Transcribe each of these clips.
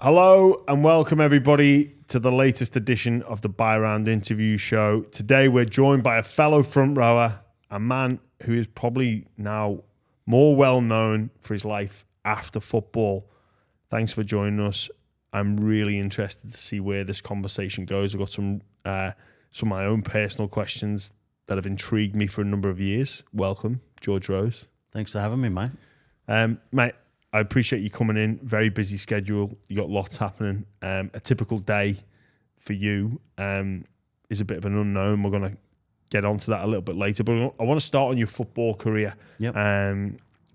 Hello and welcome everybody to the latest edition of the Buy Round Interview Show. Today we're joined by a fellow front rower, a man who is probably now more well known for his life after football. Thanks for joining us. I'm really interested to see where this conversation goes. I've got some of my own personal questions that have intrigued me for a number of years. Welcome, George Rose. Thanks for having me, mate. Mate, I appreciate you coming in. Very busy schedule. You got lots happening. A typical day for you is a bit of an unknown. We're going to get onto that a little bit later. But I want to start on your football career. Yep.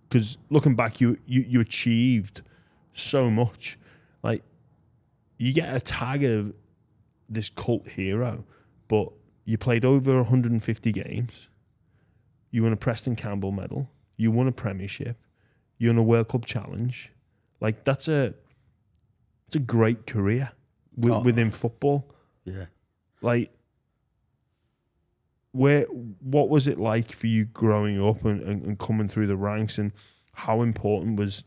Because looking back, you achieved so much. Like, you get a tag of this cult hero, but you played over 150 games. You won a Preston Campbell medal. You won a Premiership. You won a World Cup Challenge. Like, it's a great career within football. Yeah. Like, what was it like for you growing up and coming through the ranks, and how important was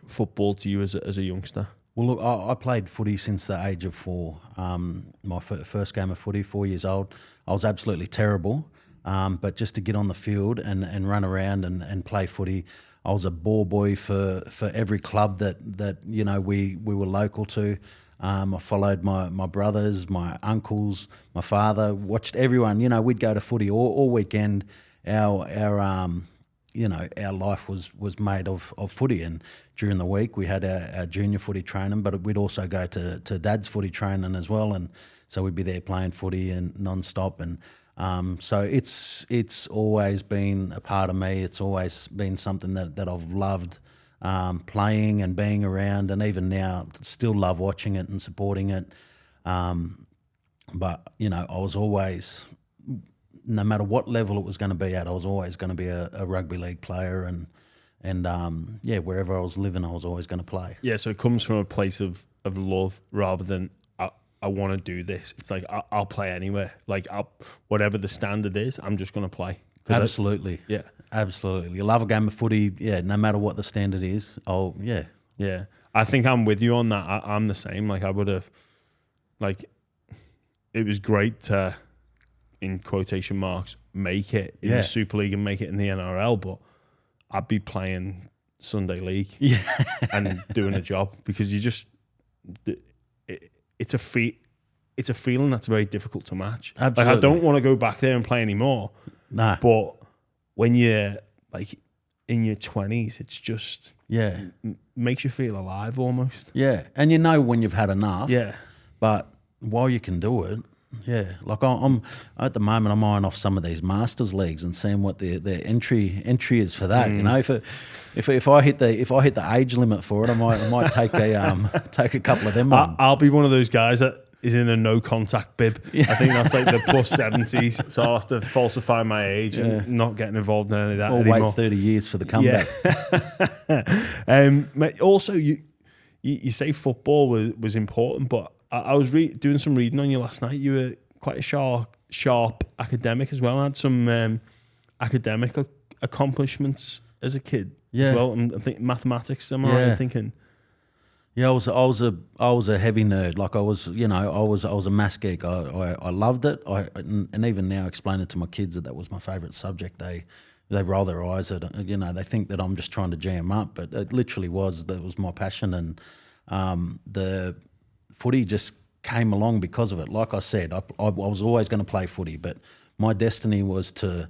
football to you as a youngster? Well, look, I played footy since the age of 4. My first game of footy, 4 years old. I was absolutely terrible, but just to get on the field and run around and play footy, I was a ball boy for every club that you know we were local to. I followed my brothers, my uncles, my father, watched everyone. You know, we'd go to footy all weekend. Our life was made of footy, and during the week we had our junior footy training, but we'd also go to Dad's footy training as well, and so we'd be there playing footy and non-stop. And so it's always been a part of me. It's always been something that I've loved playing and being around, and even now still love watching it and supporting it. But, you know, I was always, no matter what level it was going to be at, I was always going to be a rugby league player, and wherever I was living, I was always going to play. Yeah, so it comes from a place of love rather than I want to do this. It's like I'll play anywhere. Like whatever the standard is, I'm just going to play. Absolutely. Absolutely. You love a game of footy, no matter what the standard is. Yeah. I think I'm with you on that. I'm the same. Like, I would have, like, it was great to, in quotation marks, make it in the Super League and make it in the NRL, but I'd be playing Sunday League and doing a job, because you just, it's a feeling that's very difficult to match. Absolutely. Like, I don't want to go back there and play anymore. Nah. But when you're like in your 20s, it's just makes you feel alive almost. Yeah, and you know when you've had enough. Yeah. But while you can do it, like I'm at the moment, I'm eyeing off some of these Masters leagues and seeing what the entry is for that. You know, if I hit the age limit for it, I might take a couple of them on. I'll be one of those guys that is in a no contact bib. I think that's like the plus 70s, so I'll have to falsify my age and not getting involved in any of that anymore. Wait 30 years for the comeback. Also, you say football was important, but I was doing some reading on you last night. You were quite a sharp academic as well. I had some academic accomplishments as a kid as well. I think mathematics. Am I right in thinking? Yeah, I was a heavy nerd. Like I was a maths geek. I loved it. And even now, explain it to my kids that was my favourite subject. They roll their eyes at it. You know, they think that I'm just trying to jam up, but it literally was. That was my passion, and the footy just came along because of it. Like I said, I was always going to play footy, but my destiny was to,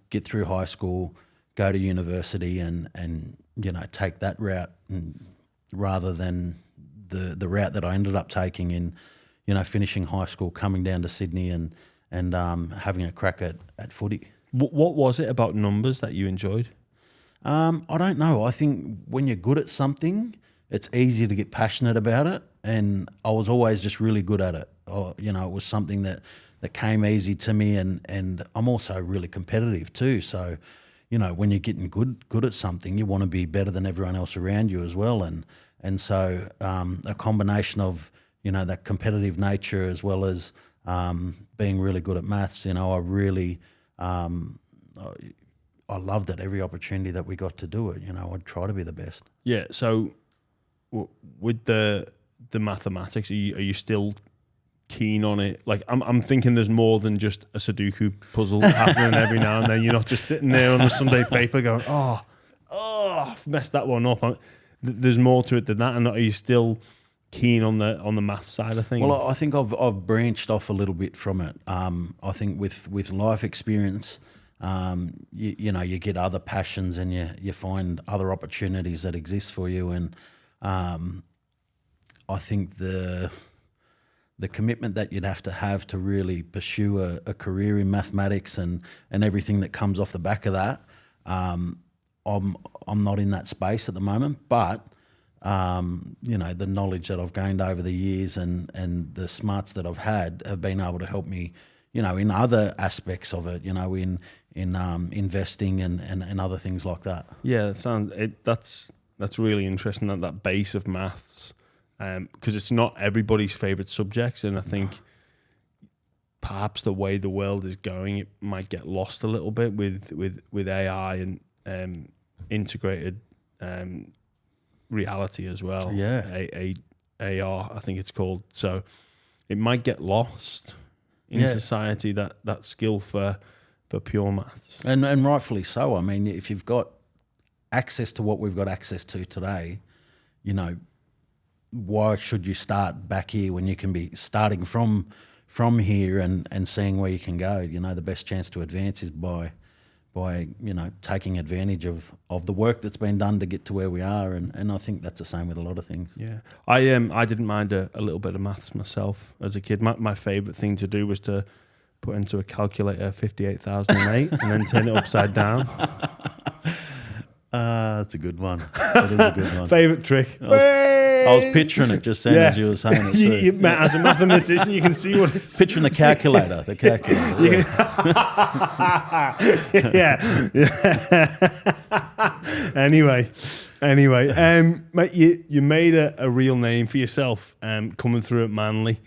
get through high school, go to university, and take that route, and rather than the route that I ended up taking in, finishing high school, coming down to Sydney, and having a crack at footy. What was it about numbers that you enjoyed? I don't know. I think when you're good at something, it's easy to get passionate about it, and I was always just really good at it. It was something that came easy to me, and I'm also really competitive too. So, when you're getting good at something, you want to be better than everyone else around you as well, and so a combination of that competitive nature as well as being really good at maths. I really I loved it. Every opportunity that we got to do it, I'd try to be the best. Yeah. So with the mathematics, are you still keen on it? Like I'm thinking there's more than just a Sudoku puzzle happening every now and then. You're not just sitting there on the Sunday paper going, oh, I've messed that one up. There's more to it than that. And are you still keen on the math side of things? Well, I think I've branched off a little bit from it. I think with life experience, you get other passions and you find other opportunities that exist for you. And I think the commitment that you'd have to really pursue a career in mathematics and everything that comes off the back of that, I'm not in that space at the moment, but the knowledge that I've gained over the years and the smarts that I've had have been able to help me, in other aspects of it, in investing and other things like that. Yeah, that's really interesting, that base of maths, because it's not everybody's favourite subjects, and I think perhaps the way the world is going, it might get lost a little bit with AI and integrated reality as well. Yeah, AR, I think it's called. So it might get lost in society, that skill for pure maths, and rightfully so. I mean, if you've got access to what we've got access to today, why should you start back here when you can be starting from here and seeing where you can go? The best chance to advance is by taking advantage of the work that's been done to get to where we are, and I think that's the same with a lot of things. Yeah, I didn't mind a little bit of maths myself as a kid. My favourite thing to do was to put into a calculator 58,008 and then turn it upside down. That's a good one. That is a good one. Favourite trick. I was picturing it just then as you were saying it too. As a mathematician, you can see what it's... Picturing the calculator. Yeah. Anyway, mate, you made a real name for yourself coming through at Manly.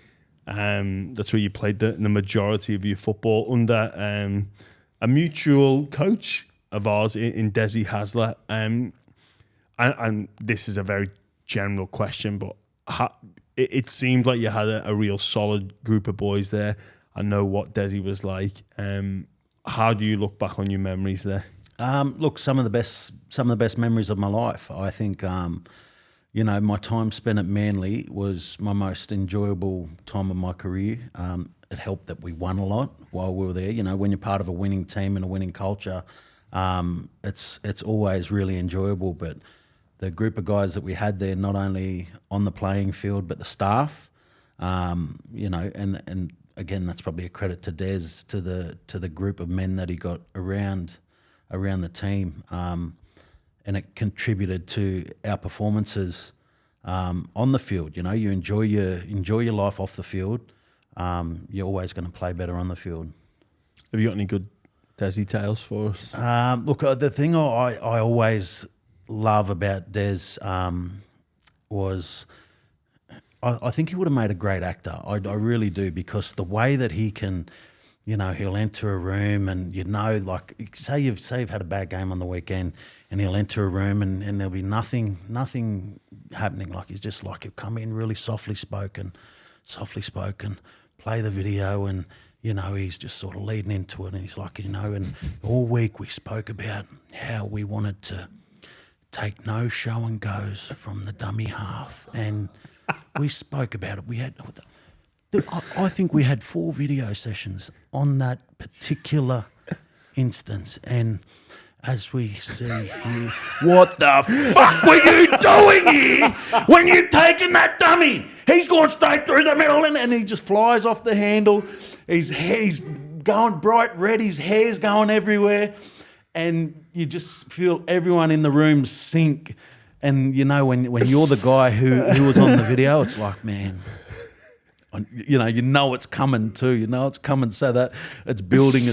That's where you played the majority of your football under a mutual coach of ours in Des Hasler. And this is a very general question, but it seemed like you had a real solid group of boys there. I know what Desi was like. How do you look back on your memories there? Look, some of the best memories of my life. I think my time spent at Manly was my most enjoyable time of my career. It helped that we won a lot while we were there. When you're part of a winning team and a winning culture, it's always really enjoyable. But the group of guys that we had there, not only on the playing field but the staff, and again, that's probably a credit to Des, to the group of men that he got around the team, and it contributed to our performances on the field. You enjoy your life off the field. You're always going to play better on the field. Have you got any good Desi tales for us? Look, the thing I always love about Des was I think he would have made a great actor. I really do, because the way that he can, he'll enter a room and like say you've had a bad game on the weekend, and he'll enter a room and there'll be nothing happening. Like he's just like, he'll come in really softly spoken, play the video, and he's just sort of leading into it, and he's like, and all week we spoke about how we wanted to take no show and goes from the dummy half, and we spoke about it. We had, I think we had 4 video sessions on that particular instance, and as we see here, what the fuck were you doing here when you're taking that dummy? He's going straight through the middle, and he just flies off the handle. He's going bright red, his hair's going everywhere, and you just feel everyone in the room sink. And when you're the guy who was on the video, it's like, man, it's coming too. It's coming, so that it's building,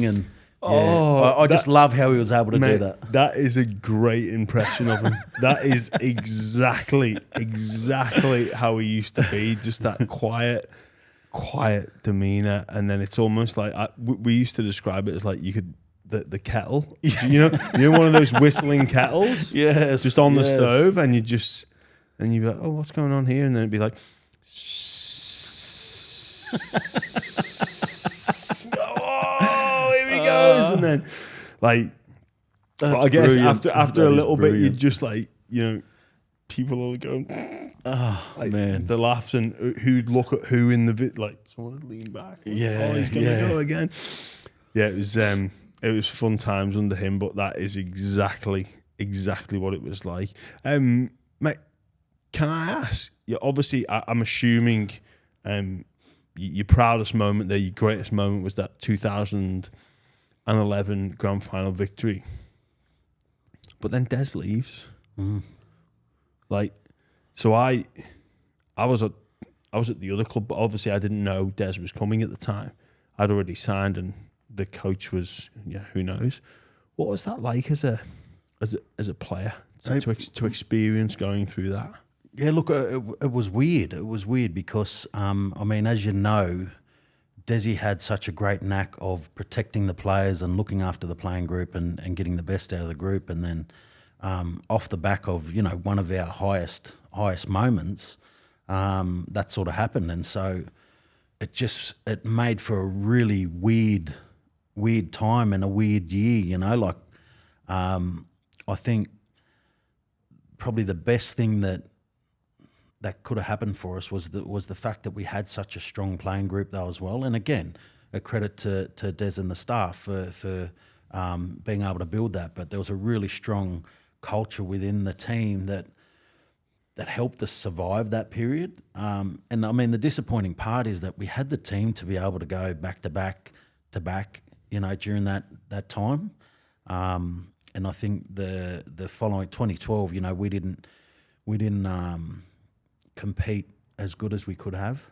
and I just love how he was able to do that. That is a great impression of him. That is exactly how he used to be. Just that quiet demeanor, and then it's almost like we used to describe it as like you could. The kettle, one of those whistling kettles, yes, just on the stove, and you just and you'd be like, oh, what's going on here? And then it'd be like, oh, here he goes. And then, like, but I guess after a little bit, you'd just like, people are going, man, the laughs, and who'd look at who in the like someone would lean back. Oh, he's gonna go again. Yeah, it was fun times under him, but that is exactly what it was like. Mate, can I ask? Obviously, I'm assuming your proudest moment there, your greatest moment was that 2011 grand final victory. But then Des leaves. Like, so I was at the other club, but obviously I didn't know Des was coming at the time. I'd already signed, and the coach was, who knows. What was that like as a player to experience going through that? Yeah, look, it was weird. It was weird because, as you know, Desi had such a great knack of protecting the players and looking after the playing group and getting the best out of the group. And then off the back of, one of our highest moments, that sort of happened. And so it made for a really weird time and a weird year, I think probably the best thing that could have happened for us was the fact that we had such a strong playing group though as well. And again, a credit to Des and the staff for being able to build that. But there was a really strong culture within the team that helped us survive that period. And the disappointing part is that we had the team to be able to go back to back, during that time. And I think the following 2012, we didn't compete as good as we could have.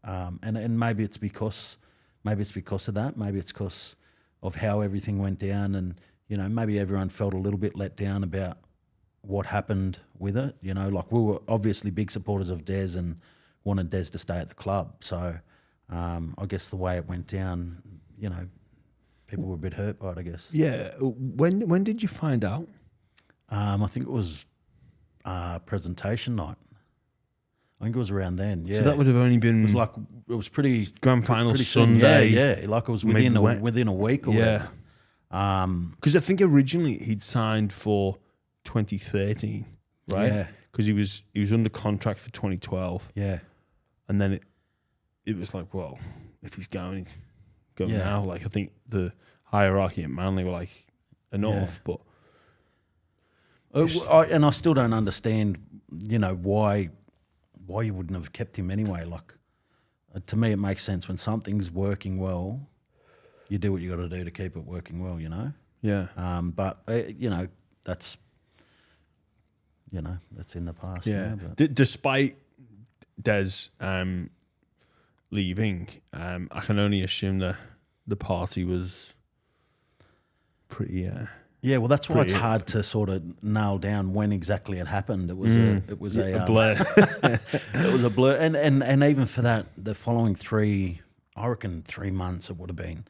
And maybe it's because of that. Maybe it's because of how everything went down, and maybe everyone felt a little bit let down about what happened with it. Like we were obviously big supporters of Des and wanted Des to stay at the club. So I guess the way it went down, people were a bit hurt by it, I guess. Yeah. When did you find out? I think it was presentation night. I think it was around then. Yeah. So that would have only been. It was pretty grand final pretty Sunday. Yeah. Like it was within a week or whatever. Because I think originally he'd signed for 2013, right? Yeah. Because he was under contract for 2012. Yeah. And then it was like, well, if he's going now. Like I think the hierarchy at Manly were like enough, but I still don't understand, why you wouldn't have kept him anyway. Like to me, it makes sense when something's working well, you do what you got to do to keep it working well. Yeah. But that's in the past. Yeah. But. Despite Des leaving, I can only assume that the party was pretty. Yeah, well, that's why it's hard to sort of nail down when exactly it happened. It was a blur. It was a blur, and even for that, the following 3 months it would have been,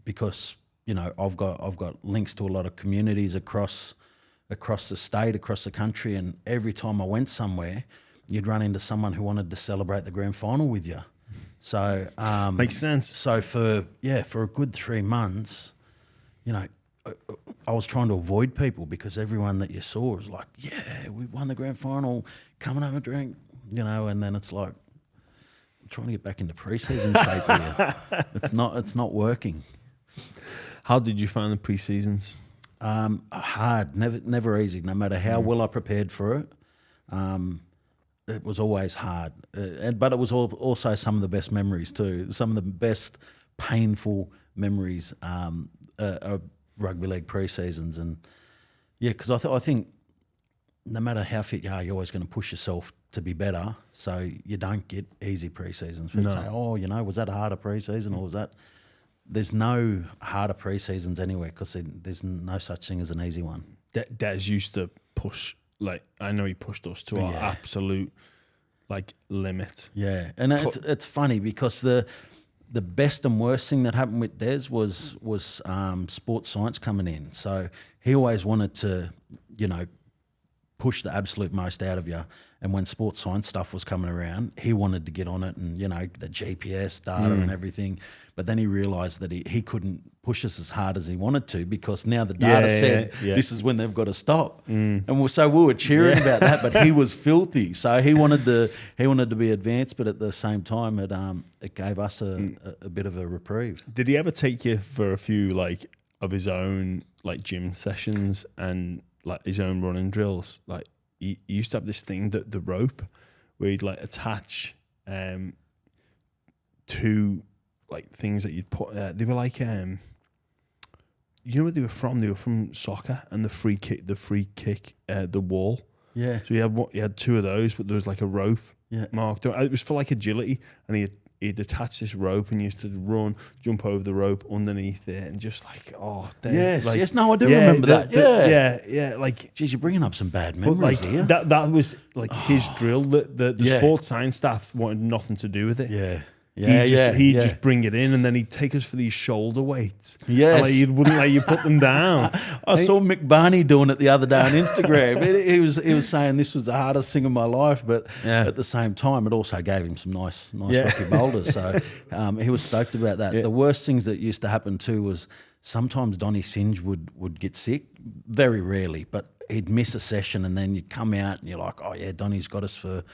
because I've got links to a lot of communities across the state, across the country, and every time I went somewhere, you'd run into someone who wanted to celebrate the grand final with you. So makes sense. So for a good 3 months, I was trying to avoid people because everyone that you saw was like, yeah, we won the grand final, come and have a drink, and then it's like, I'm trying to get back into pre-season shape here. It's not working. How did you find the pre-seasons? Hard, never easy, no matter how well I prepared for it. It was always hard, but it was also some of the best memories too. Some of the best painful memories are rugby league pre-seasons, and because I think no matter how fit you are, you're always going to push yourself to be better. So you don't get easy pre-seasons. People say, was that a harder pre-season or was that? There's no harder pre-seasons anywhere because there's no such thing as an easy one. Des used to push. Like I know he pushed us to our absolute limit. Yeah, and it's funny because the best and worst thing that happened with Des was sports science coming in. So he always wanted to, push the absolute most out of you. And when sports science stuff was coming around, he wanted to get on it and, you know, the GPS data and everything. But then he realised that he couldn't push us as hard as he wanted to, because now the data said this is when they've got to stop. And so we were cheering about that, but he was filthy. So he wanted to be advanced, but at the same time it gave us a bit of a reprieve. Did he ever take you for a few like of his own like gym sessions and like his own running drills? Like he used to have this thing, that the rope, where he'd like attach two like things that you'd put. They were like you know where they were from? They were from soccer, and the free kick, the wall. Yeah. So he had two of those, but there was like a rope marked. It was for like agility, and he'd attach this rope and used to run, jump over the rope underneath it, and just like, yes, no, I do remember that. Yeah. Like, geez, you're bringing up some bad memories here. That was like his drill. The sports science staff wanted nothing to do with it. He'd just bring it in, and then he'd take us for these shoulder weights. Yes. Like, he wouldn't let you put them down. I saw Mick Barney doing it the other day on Instagram. he was saying this was the hardest thing of my life, but at the same time, it also gave him some nice rocky boulders. So he was stoked about that. Yeah. The worst things that used to happen too was sometimes Donnie Singe would get sick, very rarely, but he'd miss a session, and then you'd come out and you're like, oh yeah, Donnie's got us for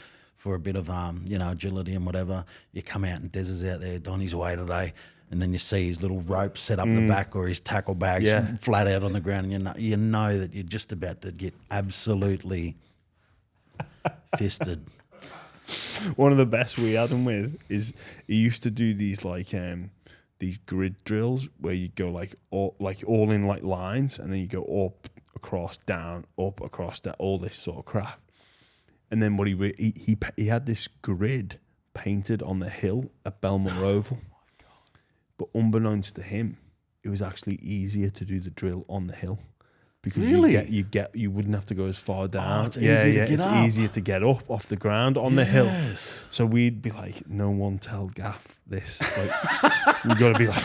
a bit of agility and whatever. You come out and Des is out there, Donnie's away today, and then you see his little rope set up the back, or his tackle bags flat out on the ground, and you know that you're just about to get absolutely fisted. One of the best we had him with is he used to do these like these grid drills where you go like all in like lines, and then you go up, across, down, up, across, down, all this sort of crap. And then what he had this grid painted on the hill at Belmont Oval. Oh my God. But unbeknownst to him, it was actually easier to do the drill on the hill, because you wouldn't have to go as far down. It's easier to get up off the ground on the hill. So we'd be like, no one tell Gaff this. Like, we got to be like,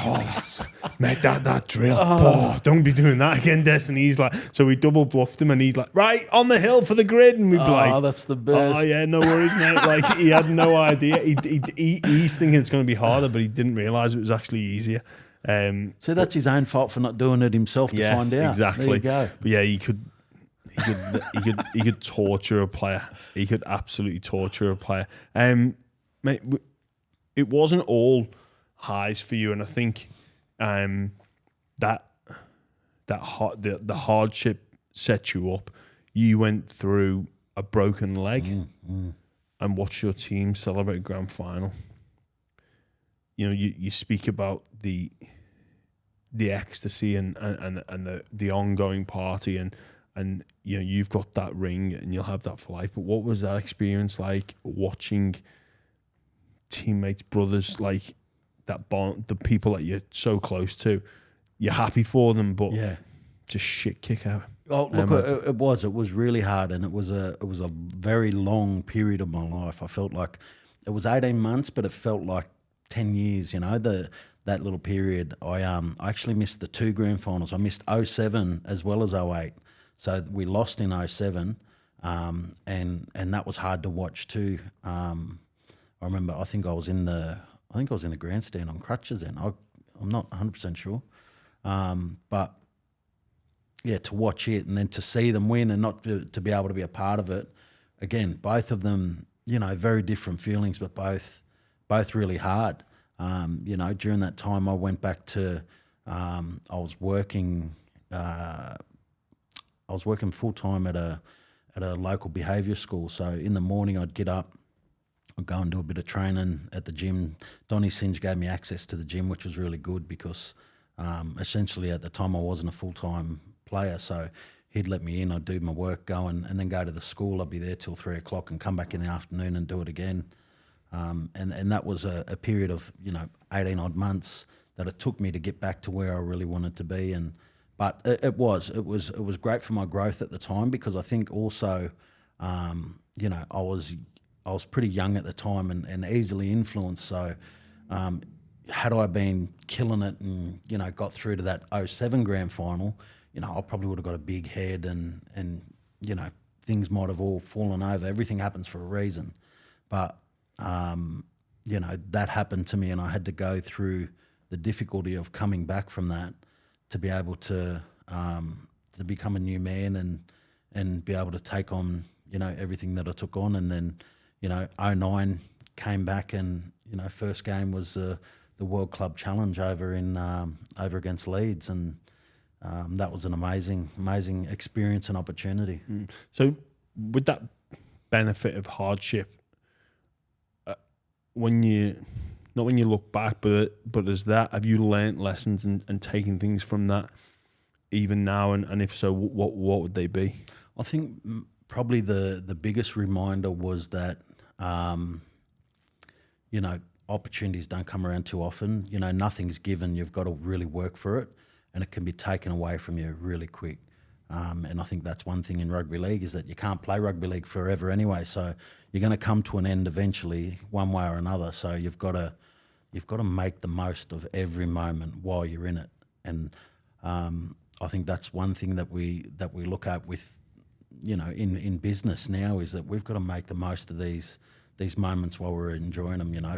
mate, that drill. Don't be doing that again, Des. And he's like, so we double bluffed him, and he'd like, right on the hill for the grid, and we'd be like, that's the best. Oh yeah, no worries, mate. Like, he had no idea. He's thinking it's going to be harder, but he didn't realise it was actually easier. So that's his own fault for not doing it himself to find out. Exactly. There you go. But yeah, he could torture a player. He could absolutely torture a player. Mate, it wasn't all highs for you, and I think the hardship set you up. You went through a broken leg and watched your team celebrate grand final. You know, you speak about the ecstasy and the ongoing party, and you know, you've got that ring and you'll have that for life. But what was that experience like, watching teammates, brothers, like that bond, the people that you're so close to? You're happy for them, but just shit kick out. Oh, look, it was really hard, and it was a very long period of my life. I felt like it was 18 months, but it felt like 10 years, you know, that little period. I actually missed the two grand finals. I missed 07 as well as 08. So we lost in 07, and that was hard to watch too. I remember, I think I was in the grandstand on crutches then. I'm not 100% sure. But yeah, to watch it and then to see them win and not to be able to be a part of it. Again, both of them, you know, very different feelings, but both really hard. You know, during that time I went back to, I was working full time at a local behaviour school. So in the morning I'd get up, I'd go and do a bit of training at the gym. Donnie Singe gave me access to the gym, which was really good because essentially at the time I wasn't a full-time player. So he'd let me in, I'd do my work, go and then go to the school. I'd be there till 3 o'clock and come back in the afternoon and do it again. And that was a period of, you know, 18 odd months that it took me to get back to where I really wanted to be. But it was great for my growth at the time, because I think also, you know, I was pretty young at the time and easily influenced. So had I been killing it and, you know, got through to that 07 grand final, you know, I probably would have got a big head and you know, things might have all fallen over. Everything happens for a reason. But, you know, that happened to me, and I had to go through the difficulty of coming back from that to be able to become a new man and be able to take on, you know, everything that I took on. And then, you know, 2009 came back, and, you know, first game was the World Club Challenge over against Leeds, and that was an amazing experience and opportunity. So with that benefit of hardship, when you look back, but as that, have you learnt lessons and taken things from that even now? And if so, what would they be? I think probably the biggest reminder was that, you know, opportunities don't come around too often. You know, nothing's given. You've got to really work for it, and it can be taken away from you really quick. And I think that's one thing in rugby league, is that you can't play rugby league forever anyway. So you're going to come to an end eventually, one way or another. So you've got to make the most of every moment while you're in it. And I think that's one thing that we look at with, you know, in business now, is that we've got to make the most of these moments while we're enjoying them. You know,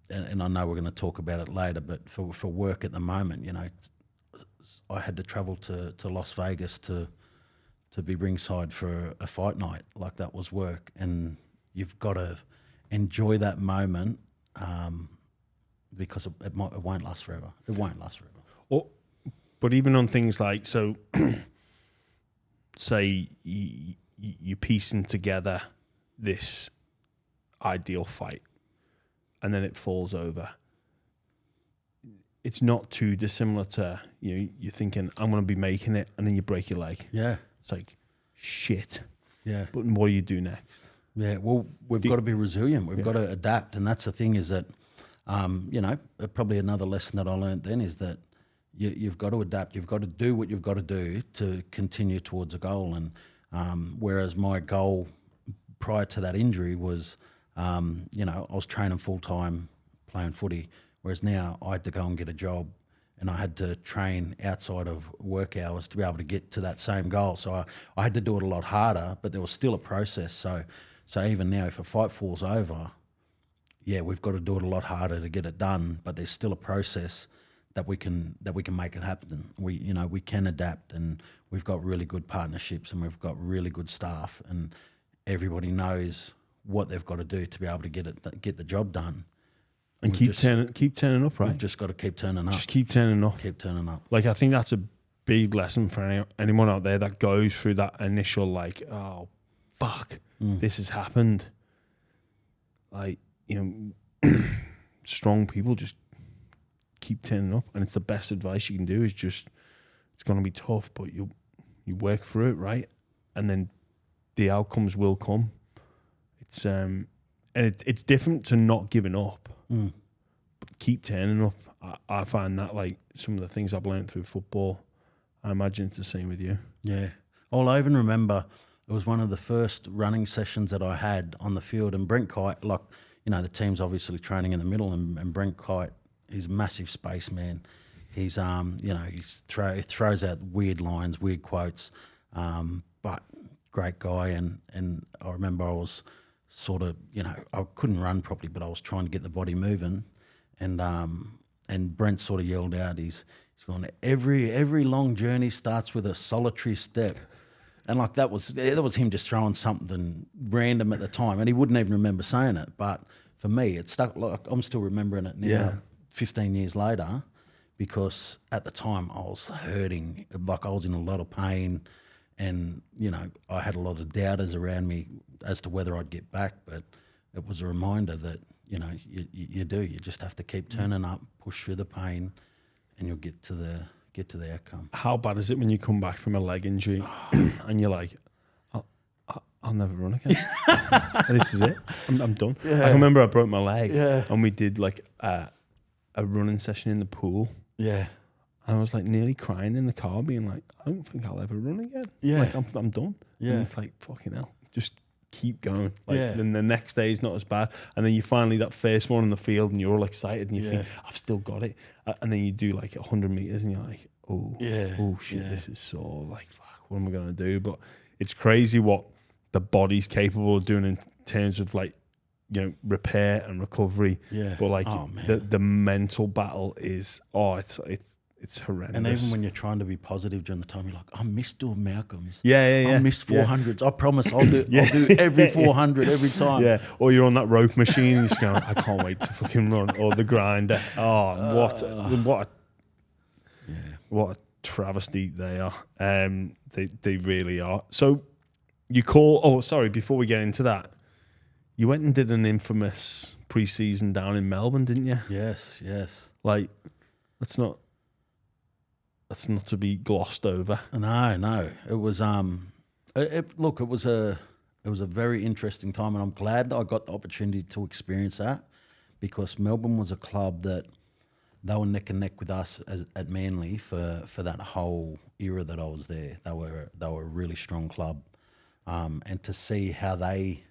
and I know we're going to talk about it later, but for work at the moment, you know, I had to travel to Las Vegas to be ringside for a fight night. Like, that was work, and you've got to enjoy that moment, because it won't last forever. It won't last forever. Well, but even on things like, so say you're piecing together this ideal fight, and then it falls over. It's not too dissimilar to, you know, you're thinking, I'm going to be making it, and then you break your leg. Yeah. It's like, shit. Yeah. But what do you do next? Yeah, well, we've got to be resilient. We've got to adapt. And that's the thing, is that, you know, probably another lesson that I learned then is that you've got to adapt. You've got to do what you've got to do to continue towards a goal. And whereas my goal prior to that injury was, you know, I was training full-time playing footy, whereas now I had to go and get a job, and I had to train outside of work hours to be able to get to that same goal. So I had to do it a lot harder, but there was still a process. So even now, if a fight falls over, yeah, we've got to do it a lot harder to get it done, but there's still a process that we can make it happen. We can adapt, and we've got really good partnerships, and we've got really good staff, and everybody knows what they've got to do to be able to get the job done. And keep turning up, right? We've just got to keep turning up. Just keep turning up. Keep turning up. Like, I think that's a big lesson for anyone out there that goes through that initial, like, oh, fuck, this has happened. Like, you know, strong people just keep turning up, and it's the best advice you can do. Is just, it's going to be tough, but you work through it, right? And then the outcomes will come. It's and it's different to not giving up, but keep turning up. I find that, like, some of the things I've learned through football, I imagine it's the same with you. Yeah. Well, I even remember it was one of the first running sessions that I had on the field, and Brent Kite, like, you know, the team's obviously training in the middle, and Brent Kite, he's a massive spaceman. He's you know, he throws out weird lines, weird quotes, but great guy. And I remember I was sort of, you know, I couldn't run properly, but I was trying to get the body moving, and Brent sort of yelled out, he's going, every long journey starts with a solitary step. And like, that was him just throwing something random at the time, and he wouldn't even remember saying it. But for me, it stuck. Like, I'm still remembering it now, 15 years later, because at the time I was hurting, like I was in a lot of pain, and, you know, I had a lot of doubters around me as to whether I'd get back. But it was a reminder that, you know, you just have to keep turning up, push through the pain, and you'll get to the outcome. How bad is it when you come back from a leg injury and you're like, I'll never run again. This is it. I'm done. Yeah. I remember I broke my leg, and we did like a running session in the pool. Yeah. And I was like nearly crying in the car, being like, I don't think I'll ever run again. Yeah. Like, I'm done. Yeah. And it's like, fucking hell, just keep going. Like, then the next day is not as bad. And then you finally, that first one in the field, and you're all excited, and you think, I've still got it. And then you do like 100 meters, and you're like, oh shit, this is so, like, fuck, what am I going to do? But it's crazy what the body's capable of doing in terms of like, you know, repair and recovery. Yeah. But like the mental battle is it's horrendous. And even when you're trying to be positive during the time, you're like, I missed doing Malcolm's. Yeah. I missed 400s. I promise I'll do every 400 every time. Yeah. Or you're on that rope machine and you're just going, I can't wait to fucking run. Or the grinder. Oh, what a travesty they are. They really are. So before we get into that, you went and did an infamous pre-season down in Melbourne, didn't you? Yes. Like, that's not to be glossed over. No. It was it was a very interesting time, and I'm glad that I got the opportunity to experience that, because Melbourne was a club that they were neck and neck with us at Manly for that whole era that I was there. They were a really strong club, and to see how they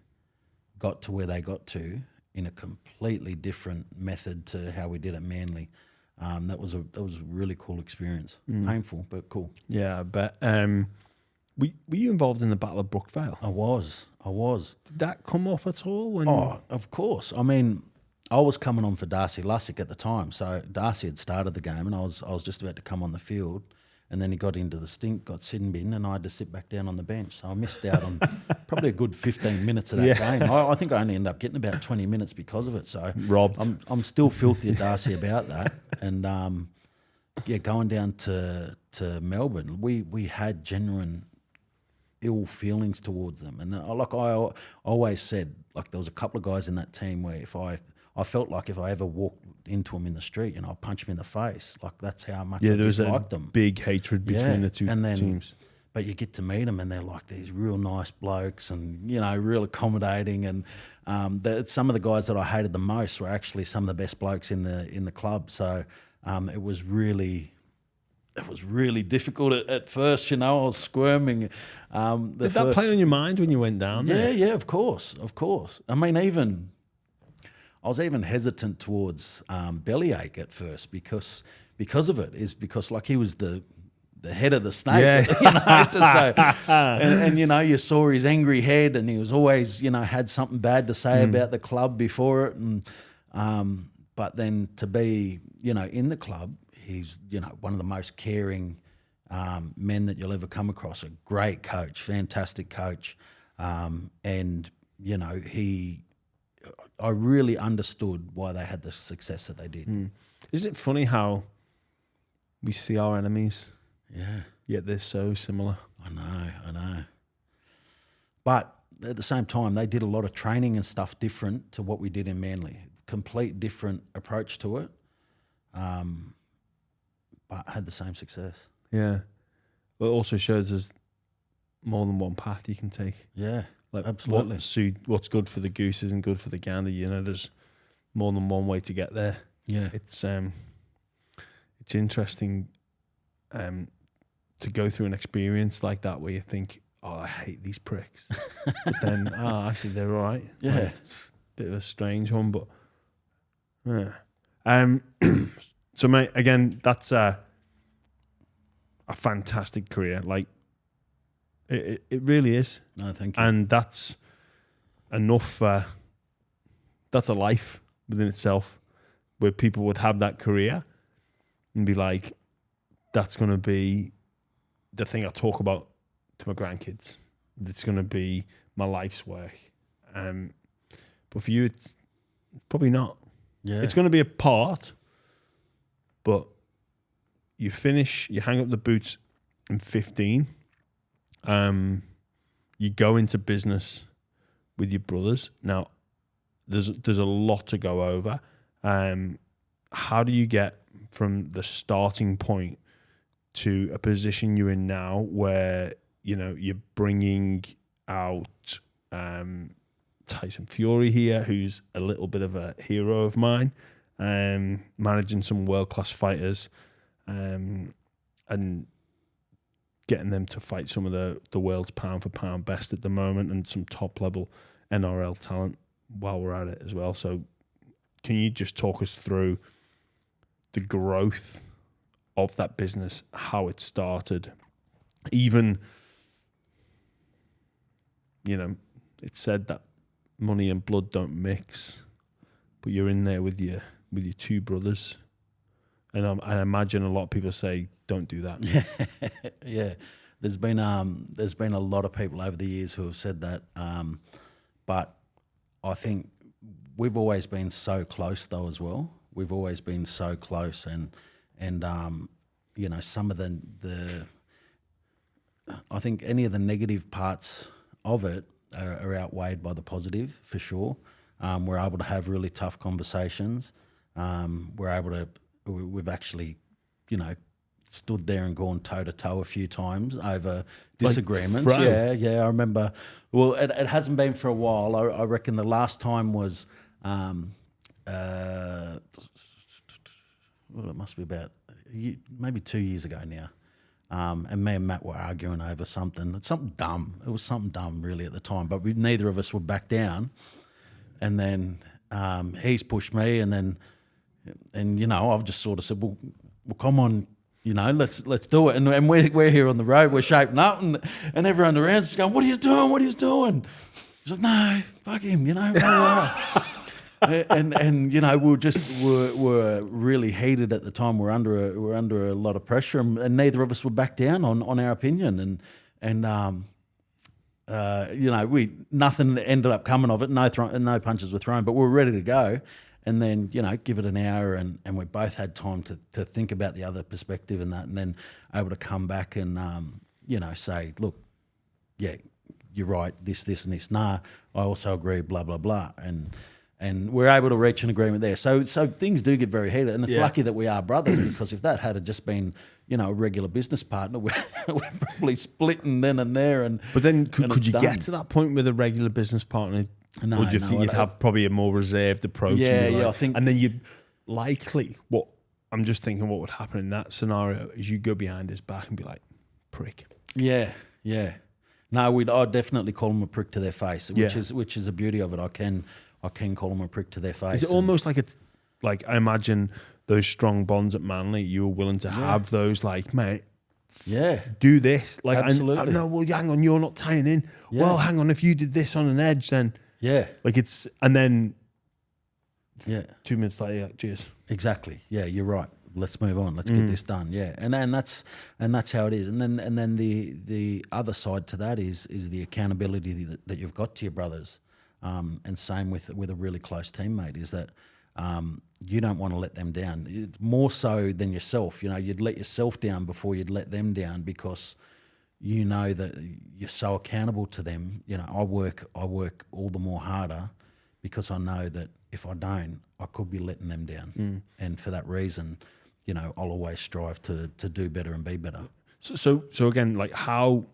got to where they got to in a completely different method to how we did at Manly. That was a really cool experience. Painful, but cool. Yeah, I bet. Were you involved in the Battle of Brookvale? I was. Did that come up at all? Oh, of course. I mean, I was coming on for Darcy Lussick at the time. So Darcy had started the game, and I was just about to come on the field, and then he got into the stink, got sin bin, and I had to sit back down on the bench. So I missed out on probably a good 15 minutes of that game. I think I only ended up getting about 20 minutes because of it. So robbed. I'm still filthy at Darcy about that. And going down to Melbourne, we had genuine ill feelings towards them. And like I always said, like there was a couple of guys in that team where if I felt like if I ever walked into them in the street, I'd punch them in the face. Like that's how much I disliked them. Big hatred between the two teams. But you get to meet them, and they're like these real nice blokes, and real accommodating. And some of the guys that I hated the most were actually some of the best blokes in the club. So it was really difficult at first. I was squirming. Did that play on your mind when you went down there? Yeah, of course. I mean, I was even hesitant towards Bellyache at first because of it. Because like he was the head of the snake, and you saw his angry head, and he was always had something bad to say about the club before it, and but then to be in the club, he's one of the most caring men that you'll ever come across. A great coach, fantastic coach, and I really understood why they had the success that they did. Isn't it funny how we see our enemies? Yeah. Yet they're so similar. I know. But at the same time, they did a lot of training and stuff different to what we did in Manly. Complete different approach to it, but had the same success. Yeah. Well, it also shows there's more than one path you can take. Yeah. Like absolutely. What's good for the goose isn't good for the gander. There's more than one way to get there. Yeah, it's interesting to go through an experience like that where you think, oh, I hate these pricks, but then actually they're all right. Yeah, like, bit of a strange one, but yeah. So mate, again, that's a fantastic career. Like. It really is. No, thank you. And that's enough. That's a life within itself, where people would have that career and be like, "That's going to be the thing I talk about to my grandkids. It's going to be my life's work." But for you, it's probably not. Yeah, it's going to be a part, but you hang up the boots in 15. You go into business with your brothers. Now, there's a lot to go over. How do you get from the starting point to a position you're in now, where you're bringing out Tyson Fury here, who's a little bit of a hero of mine, managing some world-class fighters, and getting them to fight some of the world's pound-for-pound best at the moment, and some top-level NRL talent while we're at it as well. So can you just talk us through the growth of that business, how it started, even you know, it's said that money and blood don't mix, but you're in there with your two brothers, and I imagine a lot of people say don't do that. Yeah. There's been a lot of people over the years who have said that, but I think we've always been so close though as well. We've always been so close, and you know, some of the I think any of the negative parts of it are outweighed by the positive for sure. We're able to have really tough conversations. We've actually, you know, stood there and gone toe to toe a few times over disagreements. Like yeah. I remember. Well, it hasn't been for a while. I reckon the last time was, well, it must be about maybe 2 years ago now. And me and Matt were arguing over something. It's something dumb. It was something dumb really at the time, but neither of us would back down. And then he's pushed me, and you know, I've just sort of said, well, come on. You know, let's do it. And we're here on the road, we're shaping up, and everyone around is going, what are you doing? What are you doing? He's like, no, fuck him, you know. and you know, we're really heated at the time. We're under a lot of pressure, and neither of us would back down on our opinion. And you know, nothing ended up coming of it. No punches were thrown, but we were ready to go. And then, you know, give it an hour, and we both had time to think about the other perspective and then able to come back and, you know, say, look, yeah, you're right, this, and this. Nah, I also agree, blah, blah, blah. And we're able to reach an agreement there. So things do get very heated, and it's lucky that we are brothers, because if that had just been, you know, a regular business partner, we're probably splitting then and there. But then could you get to that point with a regular business partner? No, or do you think you'd have probably a more reserved approach? Yeah, I think. And then you'd likely, I'm just thinking what would happen in that scenario is you go behind his back and be like, prick. Yeah. No, I'd definitely call him a prick to their face, which is the beauty of it. I can call him a prick to their face. Is it almost like it's like, I imagine those strong bonds at Manly, you were willing to have those, like, mate, do this. Like, absolutely. No, well, hang on, you're not tying in. Yeah. Well, hang on, if you did this on an edge, then. Yeah. Like and then 2 minutes later, like, cheers. Exactly. Yeah, you're right. Let's move on. Let's get this done. Yeah. And that's how it is. And then the other side to that is the accountability that you've got to your brothers. And same with a really close teammate, is that you don't want to let them down. It's more so than yourself. You know, you'd let yourself down before you'd let them down, because you know that you're so accountable to them. You know, I work all the more harder because I know that if I don't, I could be letting them down. And for that reason, you know, I'll always strive to do better and be better. So again, like, how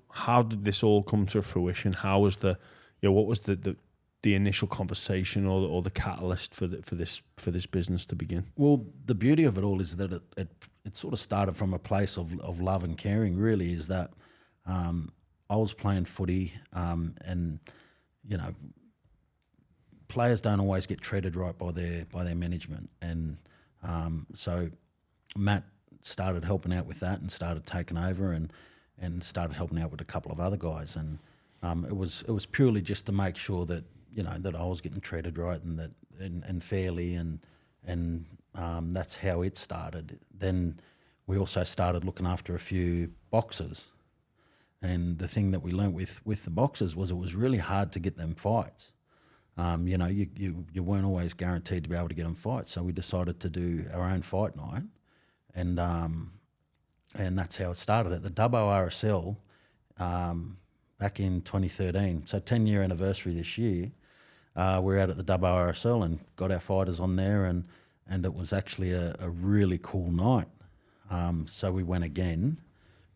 did this all come to fruition? How was what was the initial conversation or the catalyst for this business to begin? Well, the beauty of it all is that it sort of started from a place of love and caring. Really, is that I was playing footy, and you know, players don't always get treated right by their management, and so Matt started helping out with that and started taking over and started helping out with a couple of other guys, and it was purely just to make sure that, you know, that I was getting treated right and that and fairly, and that's how it started. Then we also started looking after a few boxers. And the thing that we learnt with the boxers was it was really hard to get them fights. You know, you weren't always guaranteed to be able to get them fights. So we decided to do our own fight night, and that's how it started at the Dubbo RSL back in 2013. So 10-year anniversary this year. We're out at the Dubbo RSL and got our fighters on there, and it was actually a really cool night. So we went again.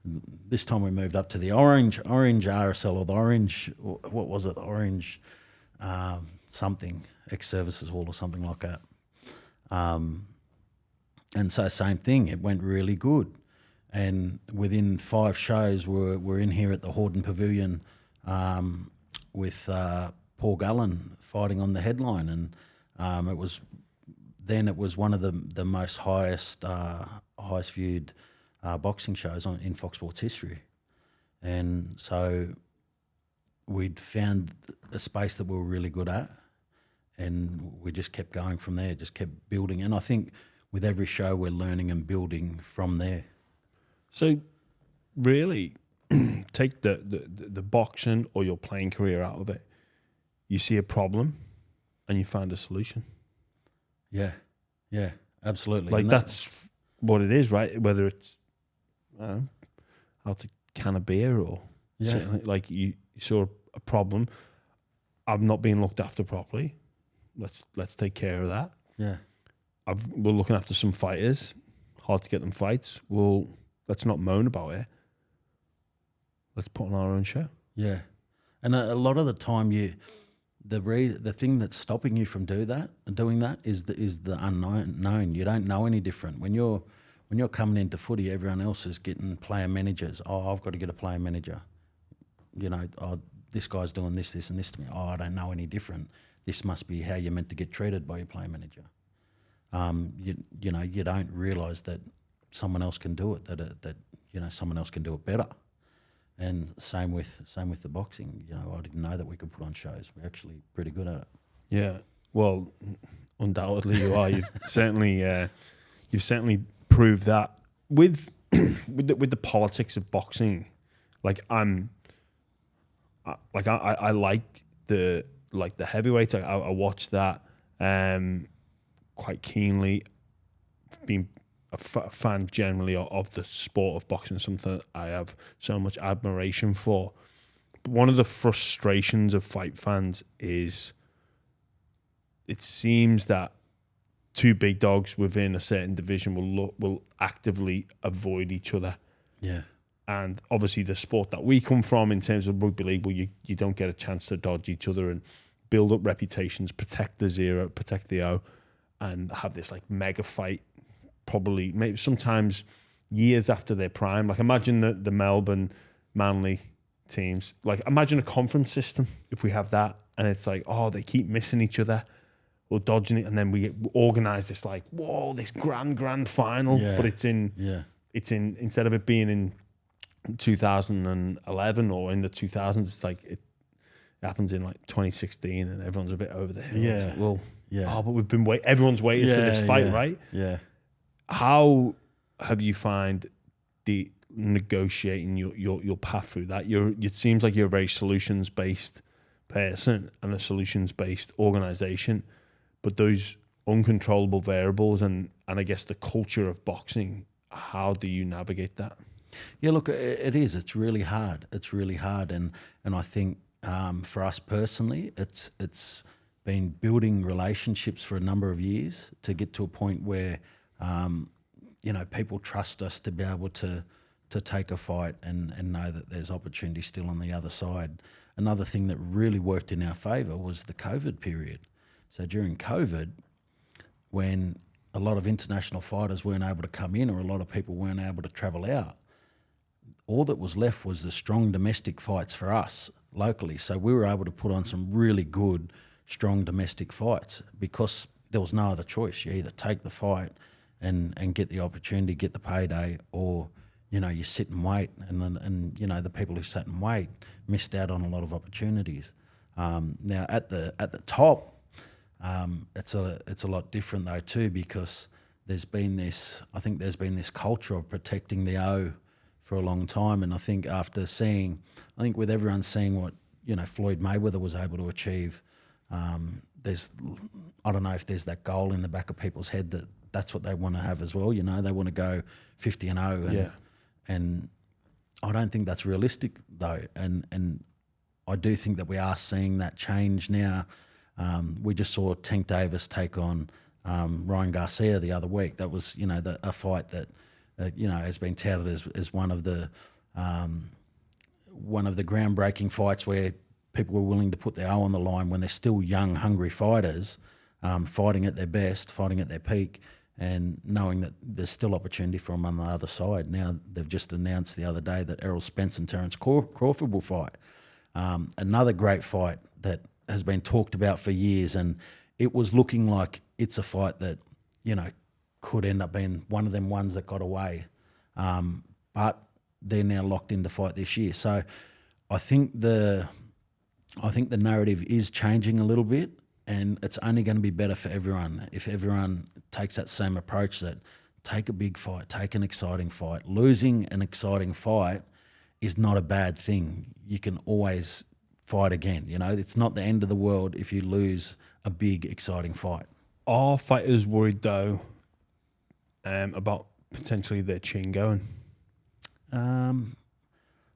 This time we moved up to the orange RSL, or the orange, what was it? Orange something, ex-services hall or something like that. And so same thing, it went really good. And within 5 shows, we're in here at the Hordern Pavilion with Paul Gallen fighting on the headline. And it was one of the most highest viewed boxing shows in Fox Sports history. And so we'd found a space that we were really good at, and we just kept going from there, just kept building. And I think with every show we're learning and building from there. So really, take the boxing or your playing career out of it. You see a problem and you find a solution. Yeah, absolutely. Like And that's what it is, right? Whether it's, I don't know, how to can a beer or like you saw a problem. I'm not being looked after properly. Let's take care of that. Yeah. We're looking after some fighters. Hard to get them fights. Well, let's not moan about it. Let's put on our own show. Yeah, and a lot of the time, the thing that's stopping you from doing that is the unknown. You don't know any different. When you're coming into footy, everyone else is getting player managers. Oh, I've got to get a player manager. You know, oh, this guy's doing this, and this to me. Oh, I don't know any different. This must be how you're meant to get treated by your player manager. You don't realise that someone else can do it. That someone else can do it better. And same with the boxing. You know, I didn't know that we could put on shows. We're actually pretty good at it. Yeah, well, undoubtedly you are. You've certainly proved that with the politics of boxing. Like I like the heavyweights. I watch that quite keenly. Being a fan generally of the sport of boxing, something that I have so much admiration for. But one of the frustrations of fight fans is it seems that two big dogs within a certain division will actively avoid each other. Yeah. And obviously the sport that we come from in terms of rugby league, well, you don't get a chance to dodge each other and build up reputations, protect the zero, protect the O, and have this like mega fight. Probably, maybe sometimes years after their prime. Like imagine the Melbourne Manly teams. Like imagine a conference system if we have that, and it's like, oh, they keep missing each other or dodging it, and then we organise this like, whoa, this grand final. Yeah. But it's in instead of it being in 2011 or in the 2000s, it's like it happens in like 2016, and everyone's a bit over the hill. Yeah. Like, well, yeah. but we've been everyone's waited for this fight, right? Yeah. How have you find the negotiating your path through that? It seems like you're a very solutions based person and a solutions based organization, but those uncontrollable variables and I guess the culture of boxing, how do you navigate that? Yeah, look, it is. It's really hard. And I think for us personally, it's been building relationships for a number of years to get to a point where people trust us to be able to take a fight and know that there's opportunity still on the other side. Another thing that really worked in our favour was the COVID period. So during COVID, when a lot of international fighters weren't able to come in or a lot of people weren't able to travel out, all that was left was the strong domestic fights for us locally. So we were able to put on some really good, strong domestic fights because there was no other choice. You either take the fight and get the opportunity, get the payday, or you sit and wait. And the people who sat and wait missed out on a lot of opportunities. Now at the top, it's a lot different though too, because there's been this culture of protecting the O for a long time, and I think with everyone seeing what Floyd Mayweather was able to achieve, I don't know if there's that goal in the back of people's head that that's what they want to have as well. They want to go 50-0, and I don't think that's realistic though. And I do think that we are seeing that change now. We just saw Tank Davis take on Ryan Garcia the other week. That was a fight that has been touted as one of the groundbreaking fights where people were willing to put their O on the line when they're still young, hungry fighters, fighting at their best, fighting at their peak, and knowing that there's still opportunity for them on the other side. Now they've just announced the other day that Errol Spence and Terence Crawford will fight. Another great fight that has been talked about for years, and it was looking like it's a fight that could end up being one of them ones that got away, but they're now locked in to fight this year. So I think the I think the narrative is changing a little bit, and it's only going to be better for everyone if everyone takes that same approach, that take a big fight, take an exciting fight. Losing an exciting fight is not a bad thing. You can always fight again. You know, it's not the end of the world if you lose a big, exciting fight. Are fighters worried though about potentially their chin going?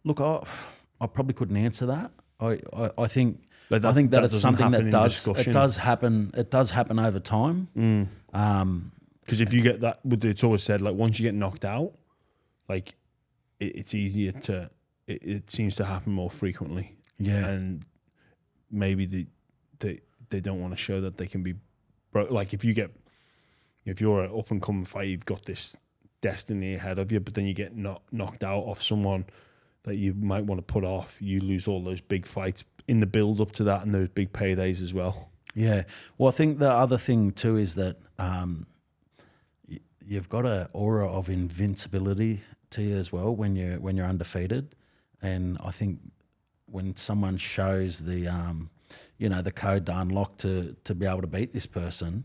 Look, I probably couldn't answer that. I think Like I think that it's doesn't something happen that in does discussion. it does happen. It does happen over time. Because if you get that, it's always said, like, once you get knocked out, like, it's easier to, it seems to happen more frequently. Yeah. And maybe they don't want to show that they can be, like, if you're an up and coming fighter, you've got this destiny ahead of you, but then you get knocked out off someone that you might want to put off, you lose all those big fights in the build up to that and those big paydays as well. Yeah. Well, I think the other thing too is that you've got an aura of invincibility to you as well when you're undefeated, and I think when someone shows the the code to unlock to be able to beat this person,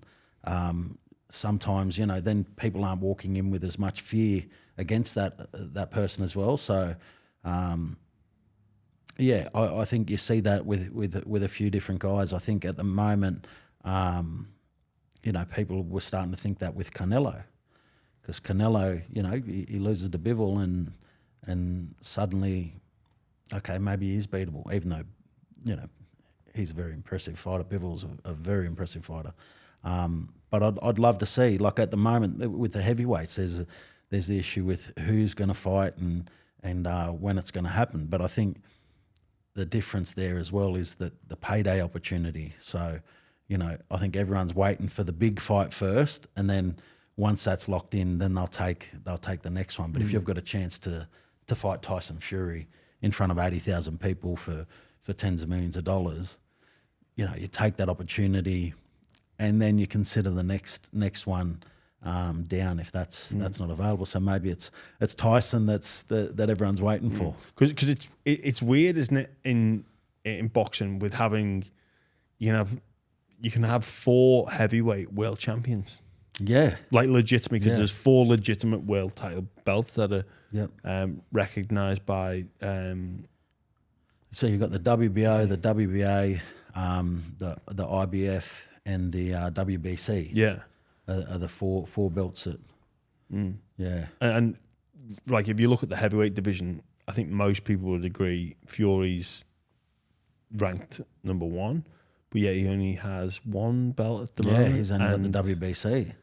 sometimes then people aren't walking in with as much fear against that person as well. So. I think you see that with a few different guys. I think at the moment, people were starting to think that with Canelo, because Canelo, he loses to Bivol and suddenly, okay, maybe he is beatable, even though, he's a very impressive fighter. Bivol's a very impressive fighter. But I'd love to see, like at the moment with the heavyweights, there's the issue with who's going to fight and when it's going to happen. But I think the difference there as well is that the payday opportunity. So, I think everyone's waiting for the big fight first, and then once that's locked in, then they'll take the next one. But if you've got a chance to fight Tyson Fury in front of 80,000 people for tens of millions of dollars, you take that opportunity, and then you consider the next one down if that's not available. So maybe it's Tyson that everyone's waiting for. Because it's weird, isn't it? In boxing, with having you can have 4 heavyweight world champions. Yeah, like legitimate, because there's 4 legitimate world title belts that are recognised by. So you've got the WBO, the WBA, the IBF, and the WBC. Yeah. Are the four belts that, yeah. And like, if you look at the heavyweight division, I think most people would agree Fury's ranked number 1, but yet he only has 1 belt at the moment. Yeah, he's only got the WBC.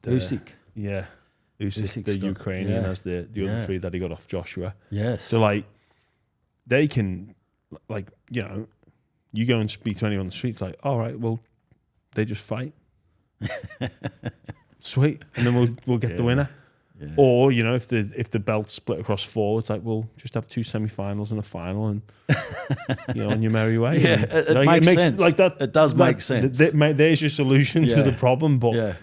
Usyk. Yeah, Usyk, the Ukrainian, has the other 3 that he got off Joshua. Yes. So like, they can, like, you go and speak to anyone on the street, it's like, all right, well, they just fight. Sweet, and then we'll get the winner. Yeah. Or if the belt's split across 4, it's like, we'll just have 2 semi-finals and a final, and on your merry way. Yeah, and, it makes sense. Like that. It does make sense. There's your solution to the problem. But yeah.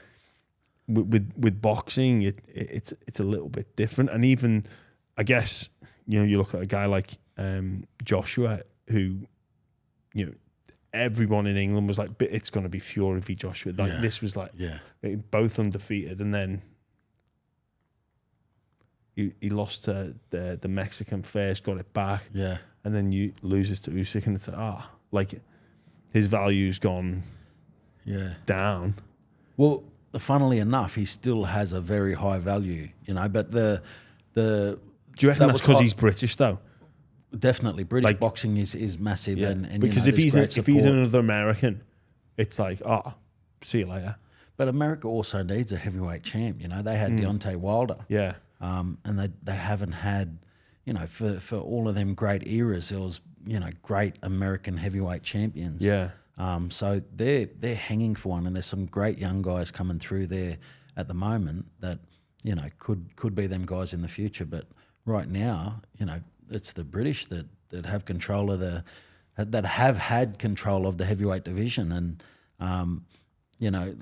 with boxing, it's a little bit different. And even, I guess, you look at a guy like Joshua, who everyone in England was like, it's going to be Fury v Joshua. Like, this was like, they both undefeated, and then he lost to the Mexican first, got it back, and then you loses to Usyk, and it's like, his value's gone down. Well, funnily enough, he still has a very high value, but the do you reckon that's because he's British though? Definitely, British boxing is massive, and because if he's another American, it's like, see you later. But America also needs a heavyweight champ. They had Deontay Wilder, and they haven't had, for all of them great eras, there was great American heavyweight champions. So they're hanging for one, and there's some great young guys coming through there at the moment that could be them guys in the future. But right now, it's the British that have control of that have had control of the heavyweight division, and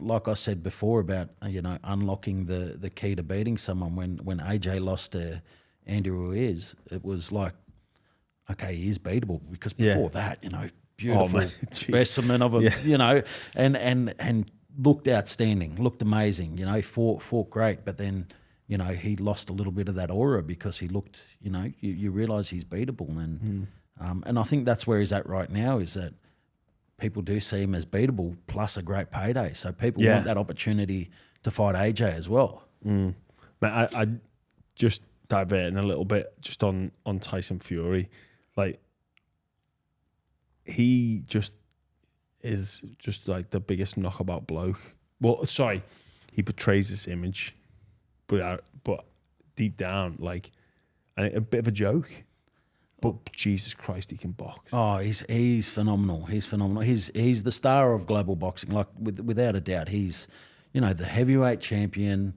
like I said before about unlocking the key to beating someone. When AJ lost to Andy Ruiz, it was like, okay, he is beatable, because before that, beautiful man. specimen of a, and looked outstanding, looked amazing, fought great, but then, he lost a little bit of that aura because he looked, you realise he's beatable. And I think that's where he's at right now, is that people do see him as beatable plus a great payday. So people want that opportunity to fight AJ as well. Man, I just diverting a little bit just on Tyson Fury. Like, he just is just like the biggest knockabout bloke. Well, sorry, he portrays this image, but deep down, like, a bit of a joke. But Jesus Christ, he can box. Oh, he's phenomenal. He's phenomenal. He's the star of global boxing, like without a doubt. He's, the heavyweight champion.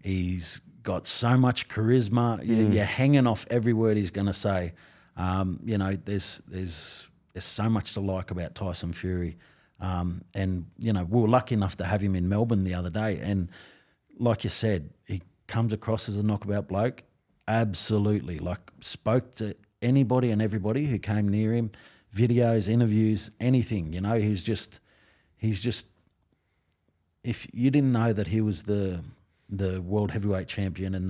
He's got so much charisma. You're hanging off every word he's going to say. There's so much to like about Tyson Fury. And we were lucky enough to have him in Melbourne the other day. And like you said, he comes across as a knockabout bloke. Absolutely. Like, spoke to anybody and everybody who came near him, videos, interviews, anything. He's just. If you didn't know that he was the world heavyweight champion and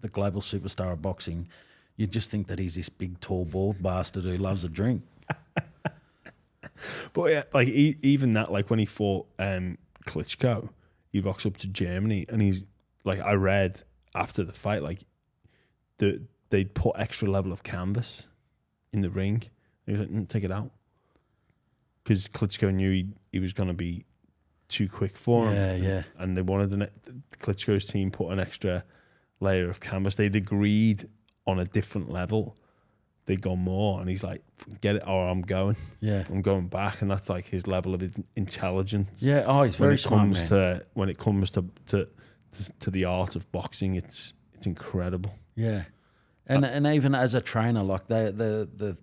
the global superstar of boxing, you'd just think that he's this big, tall, bald bastard who loves a drink. But yeah, like, even that, like, when he fought Klitschko, he rocks up to Germany, and he's like, I read after the fight, like, they'd put extra level of canvas in the ring. He was like, take it out, because Klitschko knew he was going to be too quick for him. Yeah. And they wanted Klitschko's team put an extra layer of canvas. They'd agreed on a different level. They'd gone more, and he's like, get it, or I'm going. Yeah. I'm going back. And that's like his level of intelligence. Yeah. Oh, he's very smart, man. When it comes to the art of boxing, it's incredible. Yeah. And even as a trainer, like the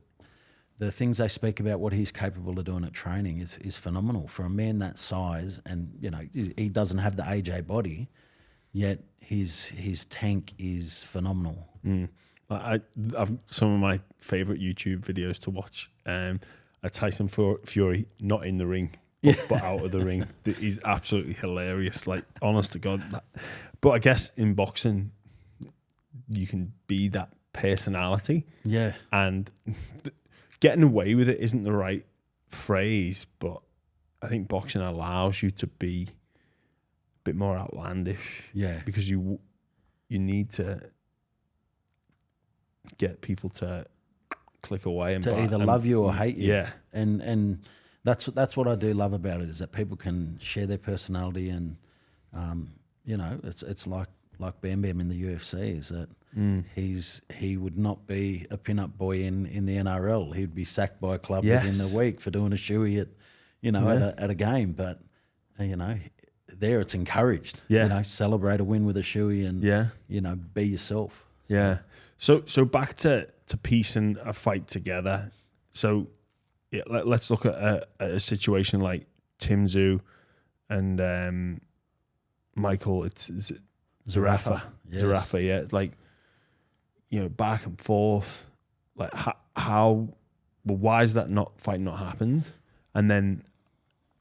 things they speak about what he's capable of doing at training is phenomenal for a man that size. And he doesn't have the AJ body, yet his tank is phenomenal. I've some of my favorite YouTube videos to watch. A Tyson Fury not in the ring, but out of the ring. He's absolutely hilarious. Like, honest to God. But I guess in boxing, you can be that personality. Yeah. And getting away with it isn't the right phrase, but I think boxing allows you to be a bit more outlandish. Yeah. Because you need to get people to click away and to either love you or hate you. Yeah. And that's what I do love about it, is that people can share their personality, and it's like Bam Bam in the UFC, is that he would not be a pin-up boy in the NRL. He'd be sacked by a club within a week for doing a shoey at a game. But there it's encouraged. Yeah. Celebrate a win with a shoey and be yourself. Yeah. So back to piecing a fight together. So let's look at a situation like Tim Tszyu and Michael. It's Zarafa. Yes. Zarafa, yeah. Like, back and forth. Like, why is that fight not happened? And then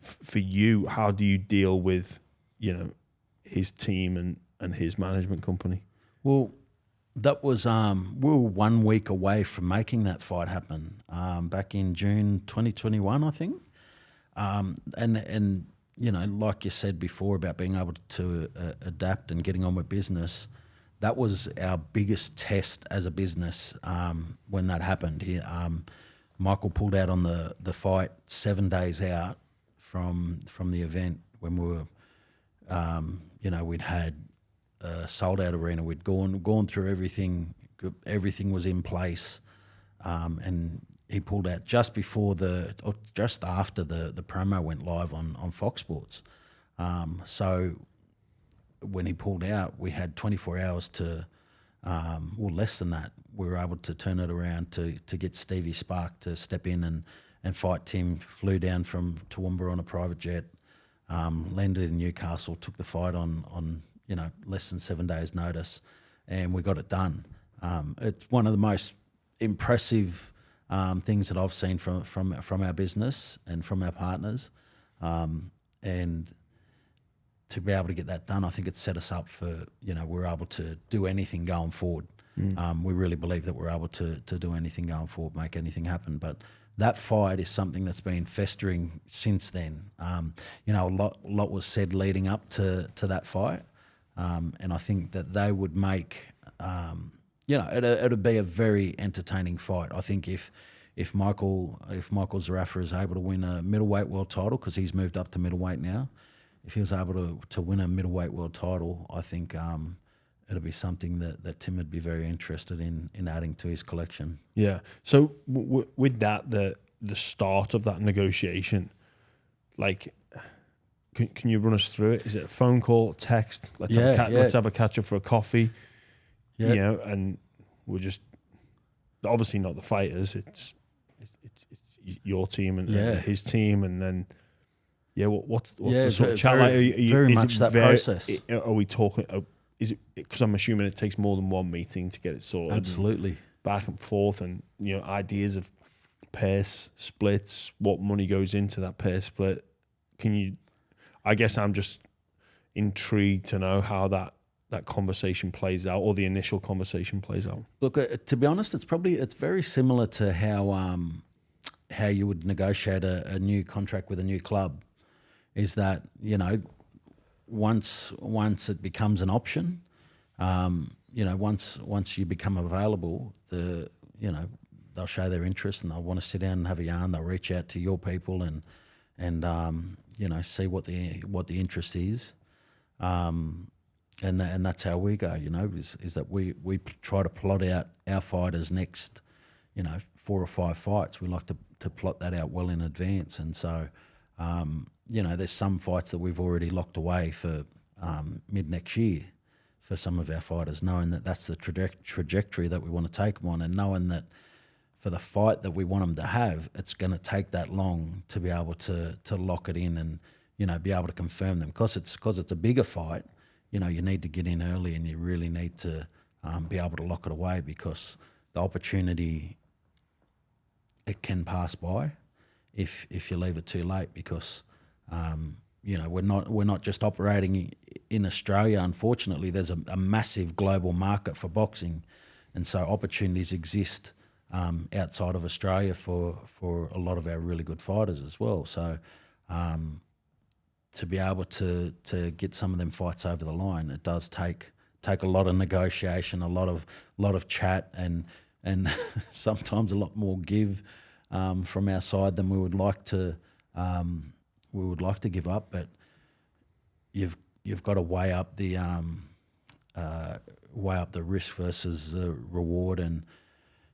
for you, how do you deal with, his team and his management company? Well, that was we were 1 week away from making that fight happen. Back in June 2021, I think. And like you said before about being able to adapt and getting on with business, that was our biggest test as a business when that happened. Michael pulled out on the fight 7 days out from the event, when we were, we'd had a sold out arena. We'd gone through everything. Everything was in place, and he pulled out just after the promo went live on Fox Sports. So when he pulled out, we had 24 hours to, less than that. We were able to turn it around to get Stevie Spark to step in and fight Tim. Flew down from Toowoomba on a private jet, landed in Newcastle, took the fight on less than 7 days' notice, and we got it done. It's one of the most impressive things that I've seen from our business and from our partners, and to be able to get that done, I think it's set us up for, we're able to do anything going forward. We really believe that we're able to do anything going forward, make anything happen. But that fight is something that's been festering since then. A lot was said leading up to that fight, and I think that they would make, it'd be a very entertaining fight. I think if Michael Zarafa is able to win a middleweight world title, because he's moved up to middleweight now, if he was able to win a middleweight world title, I think it'll be something that Tim would be very interested in adding to his collection. Yeah. So with that, the start of that negotiation, like, can you run us through it? Is it a phone call, text? Let's have a catch up for a coffee. Yeah. And we're just obviously not the fighters. It's your team and his team, and then. Yeah, what's the sort of chat like? Very much that process. Are we talking? Is it because I'm assuming it takes more than one meeting to get it sorted? Absolutely, back and forth, and ideas of pairs splits, what money goes into that pair split. I guess I'm just intrigued to know how that conversation plays out, or the initial conversation plays out. Look, to be honest, it's very similar to how you would negotiate a new contract with a new club. Is that, once it becomes an option, once you become available, they'll show their interest and they'll want to sit down and have a yarn. They'll reach out to your people and see what the interest is, and that's how we go. Is that we try to plot out our fighters' next 4 or 5 fights. We like to plot that out well in advance, and so. There's some fights that we've already locked away for mid next year for some of our fighters, knowing that that's the trajectory that we want to take them on, and knowing that for the fight that we want them to have, it's going to take that long to be able to lock it in and be able to confirm them, because it's a bigger fight. You need to get in early, and you really need to be able to lock it away, because the opportunity, it can pass by if you leave it too late, because we're not just operating in Australia. Unfortunately, there's a massive global market for boxing, and so opportunities exist outside of Australia for a lot of our really good fighters as well. So to be able to get some of them fights over the line, it does take a lot of negotiation, a lot of chat, and sometimes a lot more give from our side than we would like to give up. But you've got to weigh up the risk versus the reward, and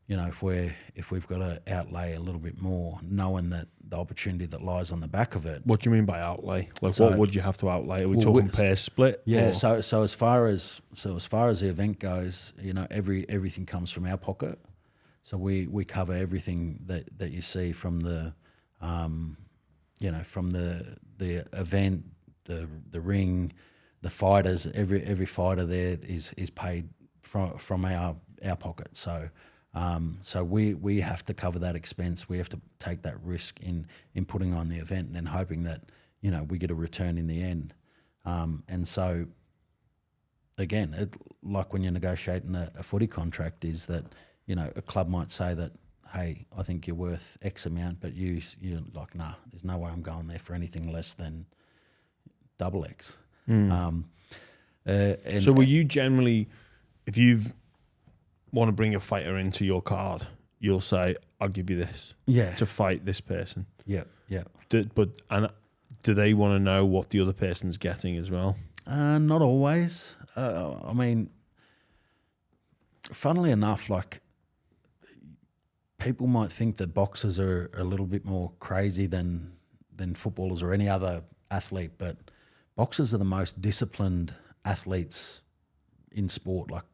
if we've got to outlay a little bit more, knowing that the opportunity that lies on the back of it. What do you mean by outlay? Like, what would you have to outlay? Are we talking pair split? Yeah. Or? So as far as the event goes, everything comes from our pocket. So we cover everything that you see from the from the event, the ring, the fighters. Every fighter there is paid from our pocket. So we have to cover that expense. We have to take that risk in putting on the event, and then hoping that we get a return in the end. And so again, like when you're negotiating a footy contract, is that a club might say that, hey, I think you're worth X amount, but you're like, nah, there's no way I'm going there for anything less than double X. So will you generally, if you want to bring a fighter into your card, you'll say, I'll give you this to fight this person? Yeah. Do they want to know what the other person's getting as well? Not always. I mean, funnily enough, like, people might think that boxers are a little bit more crazy than footballers or any other athlete, but boxers are the most disciplined athletes in sport. Like,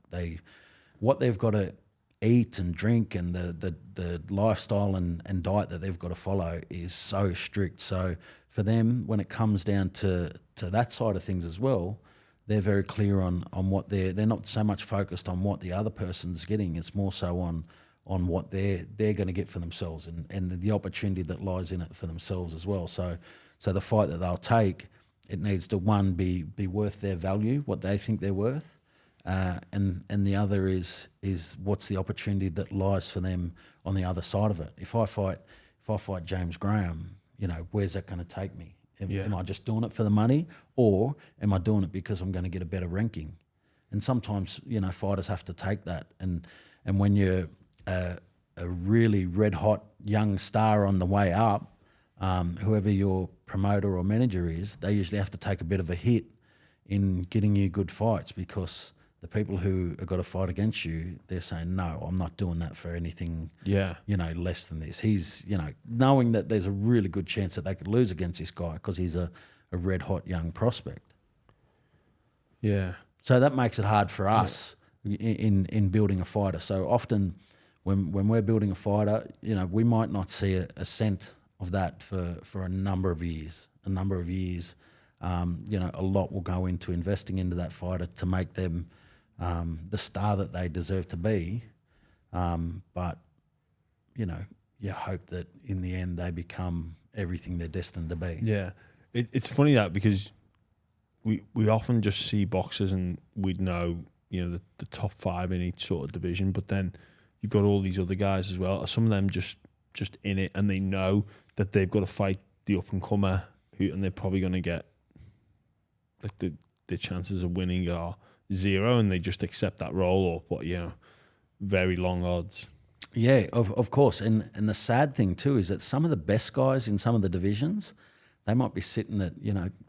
what they've got to eat and drink, and the lifestyle and diet that they've got to follow is so strict. So for them, when it comes down to that side of things as well, they're very clear on what they're not so much focused on what the other person's getting. It's more so on on what they're going to get for themselves and the opportunity that lies in it for themselves as well. So the fight that they'll take, it needs to, one, be worth their value, what they think they're worth, and the other is what's the opportunity that lies for them on the other side of it. If I fight James Graham, where's that going to take me? Am I just doing it for the money, or am I doing it because I'm going to get a better ranking? And sometimes, fighters have to take that. And when you're a really red hot young star on the way up, whoever your promoter or manager is, they usually have to take a bit of a hit in getting you good fights, because the people who have got to fight against you, they're saying, no, I'm not doing that for anything, less than this. He's, knowing that there's a really good chance that they could lose against this guy because he's a red hot young prospect. Yeah. So that makes it hard for us in building a fighter. So often when we're building a fighter, we might not see a cent of that for a number of years. A lot will go into investing into that fighter to make them the star that they deserve to be. But you hope that in the end they become everything they're destined to be. Yeah. It's funny that, because we often just see boxers and we'd know, the top 5 in each sort of division, but then you've got all these other guys as well. Some of them just in it, and they know that they've got to fight the up and comer, and they're probably going to get like the chances of winning are 0, and they just accept that role, or very long odds. Yeah, of course. And the sad thing too is that some of the best guys in some of the divisions, they might be sitting at,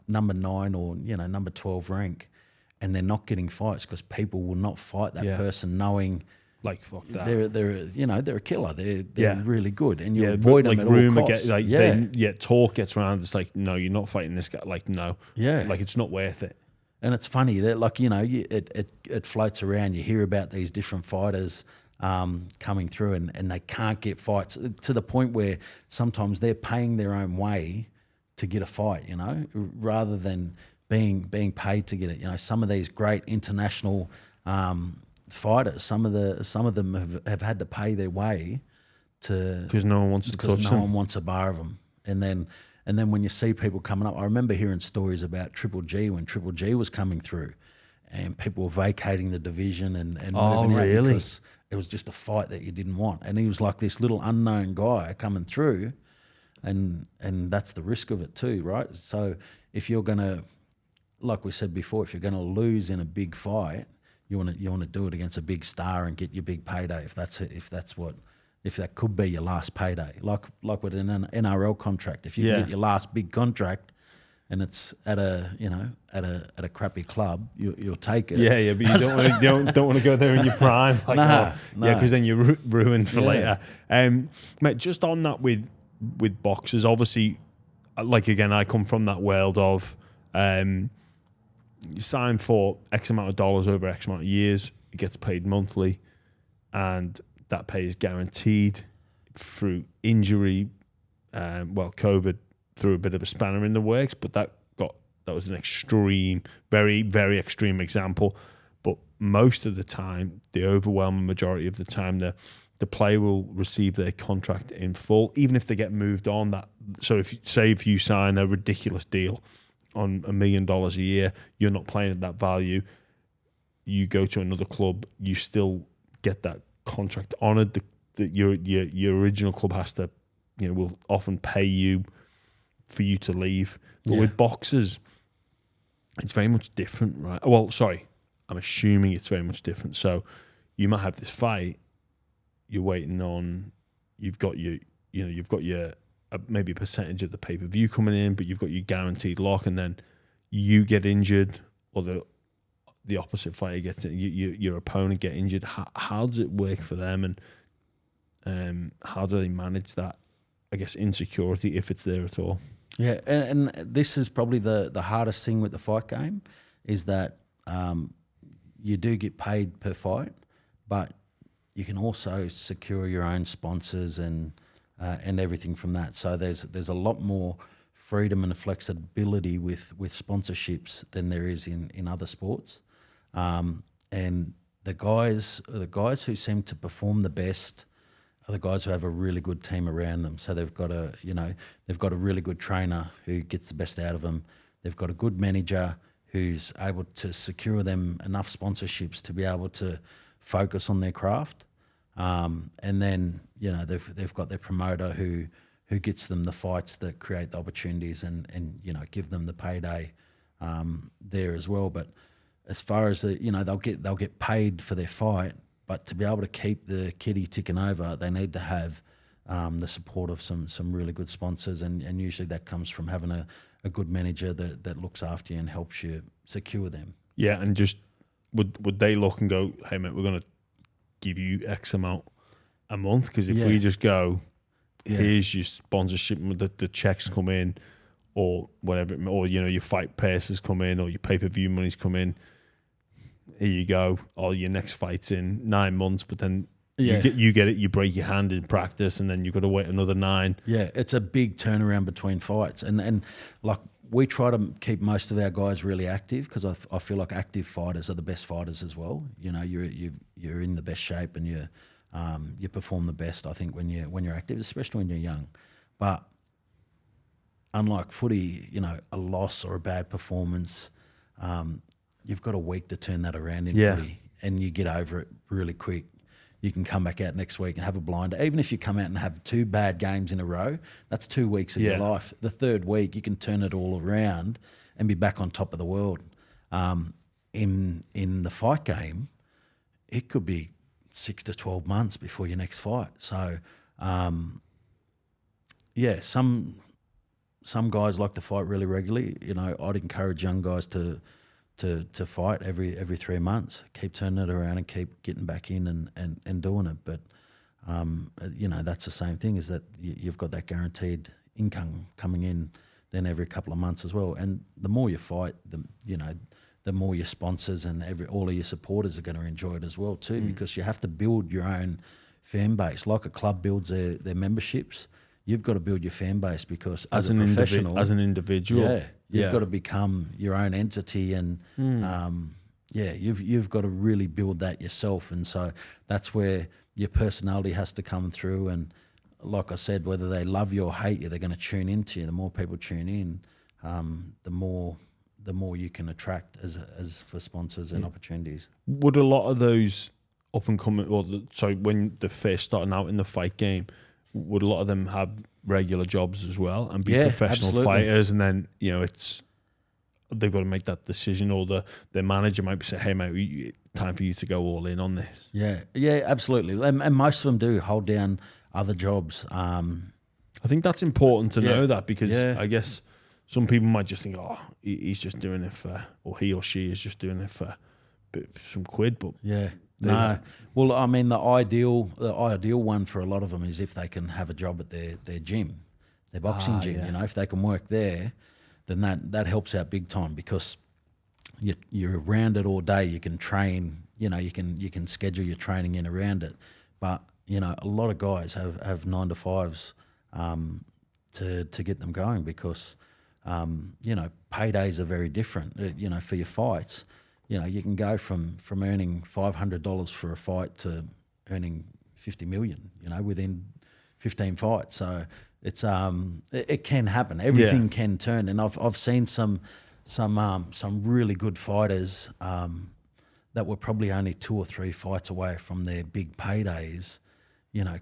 number 9 or, number 12 rank, and they're not getting fights because people will not fight that person knowing like fuck that. They're a killer. They're really good, and you avoid them like at all costs. Talk gets around. It's like, no, you're not fighting this guy. Like, no, like it's not worth it. And it's funny that it floats around. You hear about these different fighters coming through, and they can't get fights to the point where sometimes they're paying their own way to get a fight. Rather than being paid to get it. Some of these great international fighters, some of them have had to pay their way to, because no one wants to touch them. Because no one wants a bar of them. And then when you see people coming up, I remember hearing stories about Triple G when Triple G was coming through, and people were vacating the division and moving out because it was just a fight that you didn't want. And he was like this little unknown guy coming through, and that's the risk of it too, right? So if you're gonna, like we said before, if you're gonna lose in a big fight, you want to do it against a big star and get your big payday. If that could be your last payday, like with an NRL contract, if you can get your last big contract, and it's at a crappy club, you'll take it. Yeah, but you don't want to go there in your prime. Like, yeah, because then you're ruined for later. Mate, just on that with boxers, obviously, like again, I come from that world of. You sign for X amount of dollars over X amount of years, it gets paid monthly, and that pay is guaranteed through injury. COVID threw a bit of a spanner in the works, but that was an extreme, very, very extreme example. But most of the time, the overwhelming majority of the time, the player will receive their contract in full, even if they get moved on. So if you sign a ridiculous deal on $1 million a year, you're not playing at that value, you go to another club, you still get that contract honoured. Your original club has to, will often pay you for you to leave. But with boxers, it's very much different, right? Well, sorry, I'm assuming it's very much different. So you might have this fight, you're waiting on, you've got your maybe a percentage of the pay-per-view coming in, but you've got your guaranteed lock, and then you get injured, or the opposite fighter gets it, your opponent get injured. How does it work for them, and how do they manage that, I guess, insecurity, if it's there at all? Yeah, and this is probably the hardest thing with the fight game, is that you do get paid per fight, but you can also secure your own sponsors and everything from that. So there's a lot more freedom and flexibility with sponsorships than there is in other sports. And the guys who seem to perform the best are the guys who have a really good team around them. So they've got a really good trainer who gets the best out of them. They've got a good manager who's able to secure them enough sponsorships to be able to focus on their craft. And then, they've got their promoter who gets them the fights that create the opportunities and give them the payday there as well. But as far as they'll get paid for their fight, but to be able to keep the kitty ticking over, they need to have the support of some really good sponsors, and usually that comes from having a good manager that looks after you and helps you secure them. Yeah, and just would they look and go, hey mate, we're going to give you X amount a month? Because if we just go, here's your sponsorship, the checks come in, or whatever, or your fight passes come in, or your pay-per-view money's come in, here you go, all your next fight's in 9 months, but then you get it, you break your hand in practice, and then you've got to wait another 9. Yeah, it's a big turnaround between fights, and like we try to keep most of our guys really active, because I feel like active fighters are the best fighters as well. You're in the best shape, and you perform the best, I think, when you're active, especially when you're young. But unlike footy, a loss or a bad performance, you've got a week to turn that around in footy, and you get over it really quick. You can come back out next week and have a blinder. Even if you come out and have 2 bad games in a row, that's 2 weeks of your life. The third week, you can turn it all around and be back on top of the world. In the fight game, it could be 6 to 12 months before your next fight. So, some guys like to fight really regularly. I'd encourage young guys to fight every 3 months, keep turning it around and keep getting back in and doing it. But that's the same thing, is that you've got that guaranteed income coming in then every couple of months as well. And the more you fight, the more your sponsors and all of your supporters are going to enjoy it as well too, because you have to build your own fan base. Like a club builds their memberships, you've got to build your fan base, because as a professional, as an individual, you've got to become your own entity, and you've got to really build that yourself. And so that's where your personality has to come through. And like I said, whether they love you or hate you, they're going to tune into you. The more people tune in, the more you can attract as for sponsors and opportunities. Would a lot of those up and coming, when they're first starting out in the fight game, would a lot of them have regular jobs as well and be professional fighters? And then they've got to make that decision, or their manager might be saying, hey mate, time for you to go all in on this. Yeah, absolutely. And most of them do hold down other jobs. I think that's important to know that, because I guess some people might just think, he's just doing it for, or he or she is just doing it for some quid. But no. Well, I mean, the ideal one for a lot of them is if they can have a job at their gym, their boxing gym. If they can work there, then that helps out big time, because you're around it all day. You can train. You can schedule your training in around it. But a lot of guys have 9 to 5s to get them going, because paydays are very different. For your fights, you can go from earning $500 for a fight to earning $50 million, within 15 fights. So it's it can happen. Everything can turn, and I've seen some really good fighters that were probably only 2 or 3 fights away from their big paydays,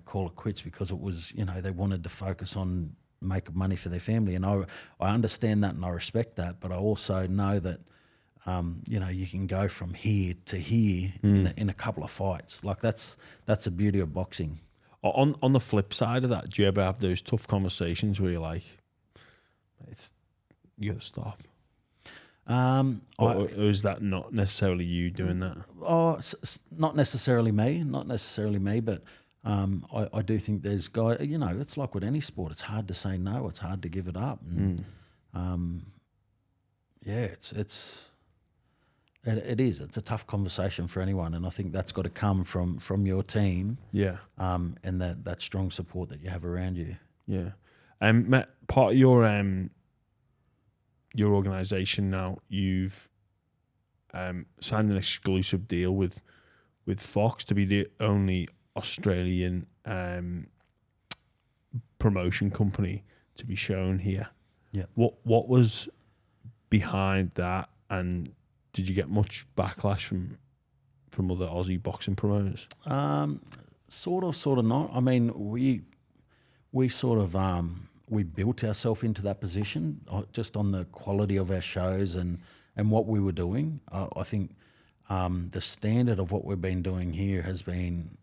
call it quits, because it was they wanted to focus on making money for their family. And I understand that and I respect that, but I also know that you can go from here to here in a couple of fights. Like that's the beauty of boxing. On the flip side of that, do you ever have those tough conversations where you're like, you got to stop? Or is that not necessarily you doing that? Not necessarily me, but I do think there's guys, it's like with any sport, it's hard to say no, it's hard to give it up. And, it is. It's a tough conversation for anyone, and I think that's got to come from your team. Yeah. And that strong support that you have around you. Yeah. Matt, part of your organisation now, you've signed an exclusive deal with Fox to be the only Australian promotion company to be shown here. Yeah. What was behind that, and did you get much backlash from other Aussie boxing promoters? Sort of not. I mean, we sort of we built ourselves into that position just on the quality of our shows and what we were doing. I think the standard of what we've been doing here has been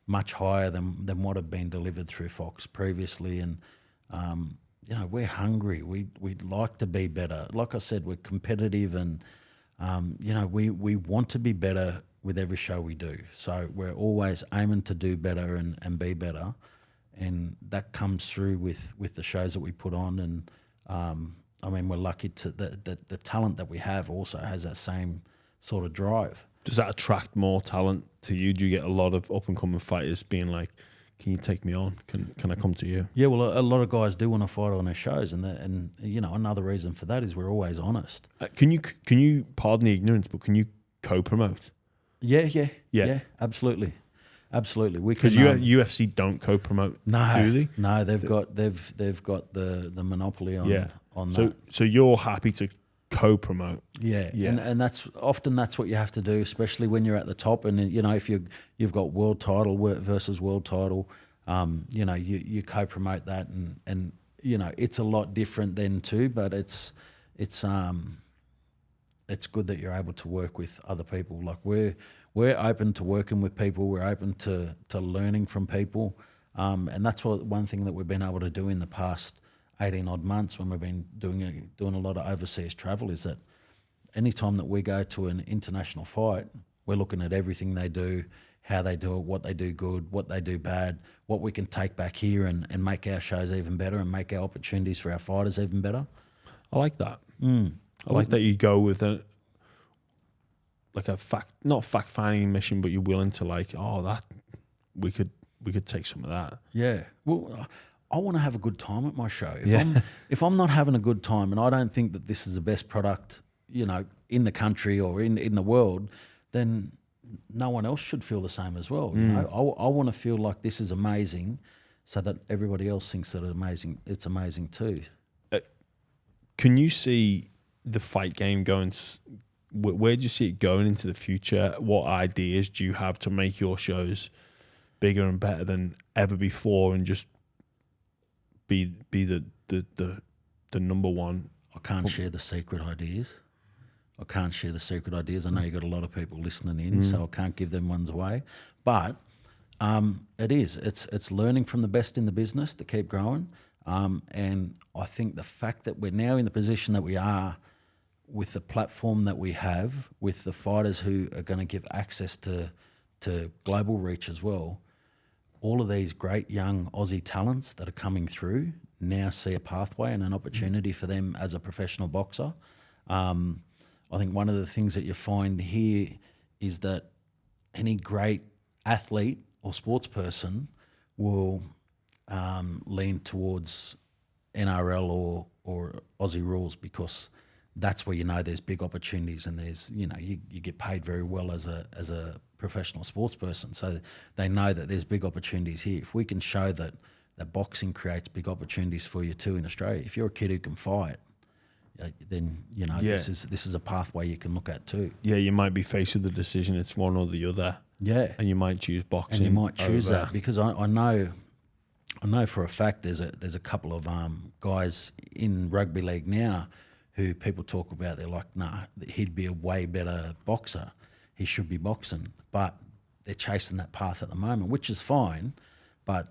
much higher than what had been delivered through Fox previously, and you know, we're hungry. We'd like to be better. Like I said, we're competitive, and you know, we want to be better with every show we do. So we're always aiming to do better and be better, and that comes through with the shows that we put on. And I mean, we're lucky to the talent that we have also has that same sort of drive. Does that attract more talent to you? Do you get a lot of up and coming fighters being like, "Can you take me on? Can I come to you?" Yeah, well, a lot of guys do want to fight on our shows, and you know, another reason for that is we're always honest. Can you pardon the ignorance, but can you co-promote? Yeah, absolutely. We because UFC don't co-promote. No, do they? No, they've got the monopoly on that. So you're happy to co-promote. Yeah. And that's often what you have to do, especially when you're at the top. And you know, if you've got world title versus world title, you know, you co-promote that, and you know, it's a lot different then too. But it's good that you're able to work with other people. Like we're open to working with people. We're open to learning from people, and that's one thing that we've been able to do in the past 18 odd months when we've been doing a lot of overseas travel, is that anytime that we go to an international fight, we're looking at everything they do, how they do it, what they do good, what they do bad, what we can take back here and make our shows even better and make our opportunities for our fighters even better. I like that. I like that you go with a not fact finding mission, but you're willing to that we could take some of that. Yeah. Well, I want to have a good time at my show. If I'm not having a good time and I don't think that this is the best product, you know, in the country or in the world, then no one else should feel the same as well. You know, I want to feel like this is amazing, so that everybody else thinks that it's amazing too. Can you see the fight game going? Where do you see it going into the future? What ideas do you have to make your shows bigger and better than ever before, and just be the number one? I can't share the secret ideas. I know you got a lot of people listening in, so I can't give them ones away. But it's learning from the best in the business to keep growing. And I think the fact that we're now in the position that we are, with the platform that we have, with the fighters who are going to give access to global reach as well, all of these great young Aussie talents that are coming through now see a pathway and an opportunity for them as a professional boxer. I think one of the things that you find here is that any great athlete or sports person will lean towards NRL or Aussie rules, because that's where you know there's big opportunities, and there's, you know, you get paid very well as a professional sports person. So they know that there's big opportunities here. If we can show that boxing creates big opportunities for you too in Australia, if you're a kid who can fight, then you know this is a pathway you can look at too. Yeah, you might be faced with the decision, it's one or the other. Yeah, and you might choose boxing. And you might choose that, because I know for a fact there's a couple of guys in rugby league now who people talk about. They're like, nah, he'd be a way better boxer. He should be boxing, but they're chasing that path at the moment, which is fine. But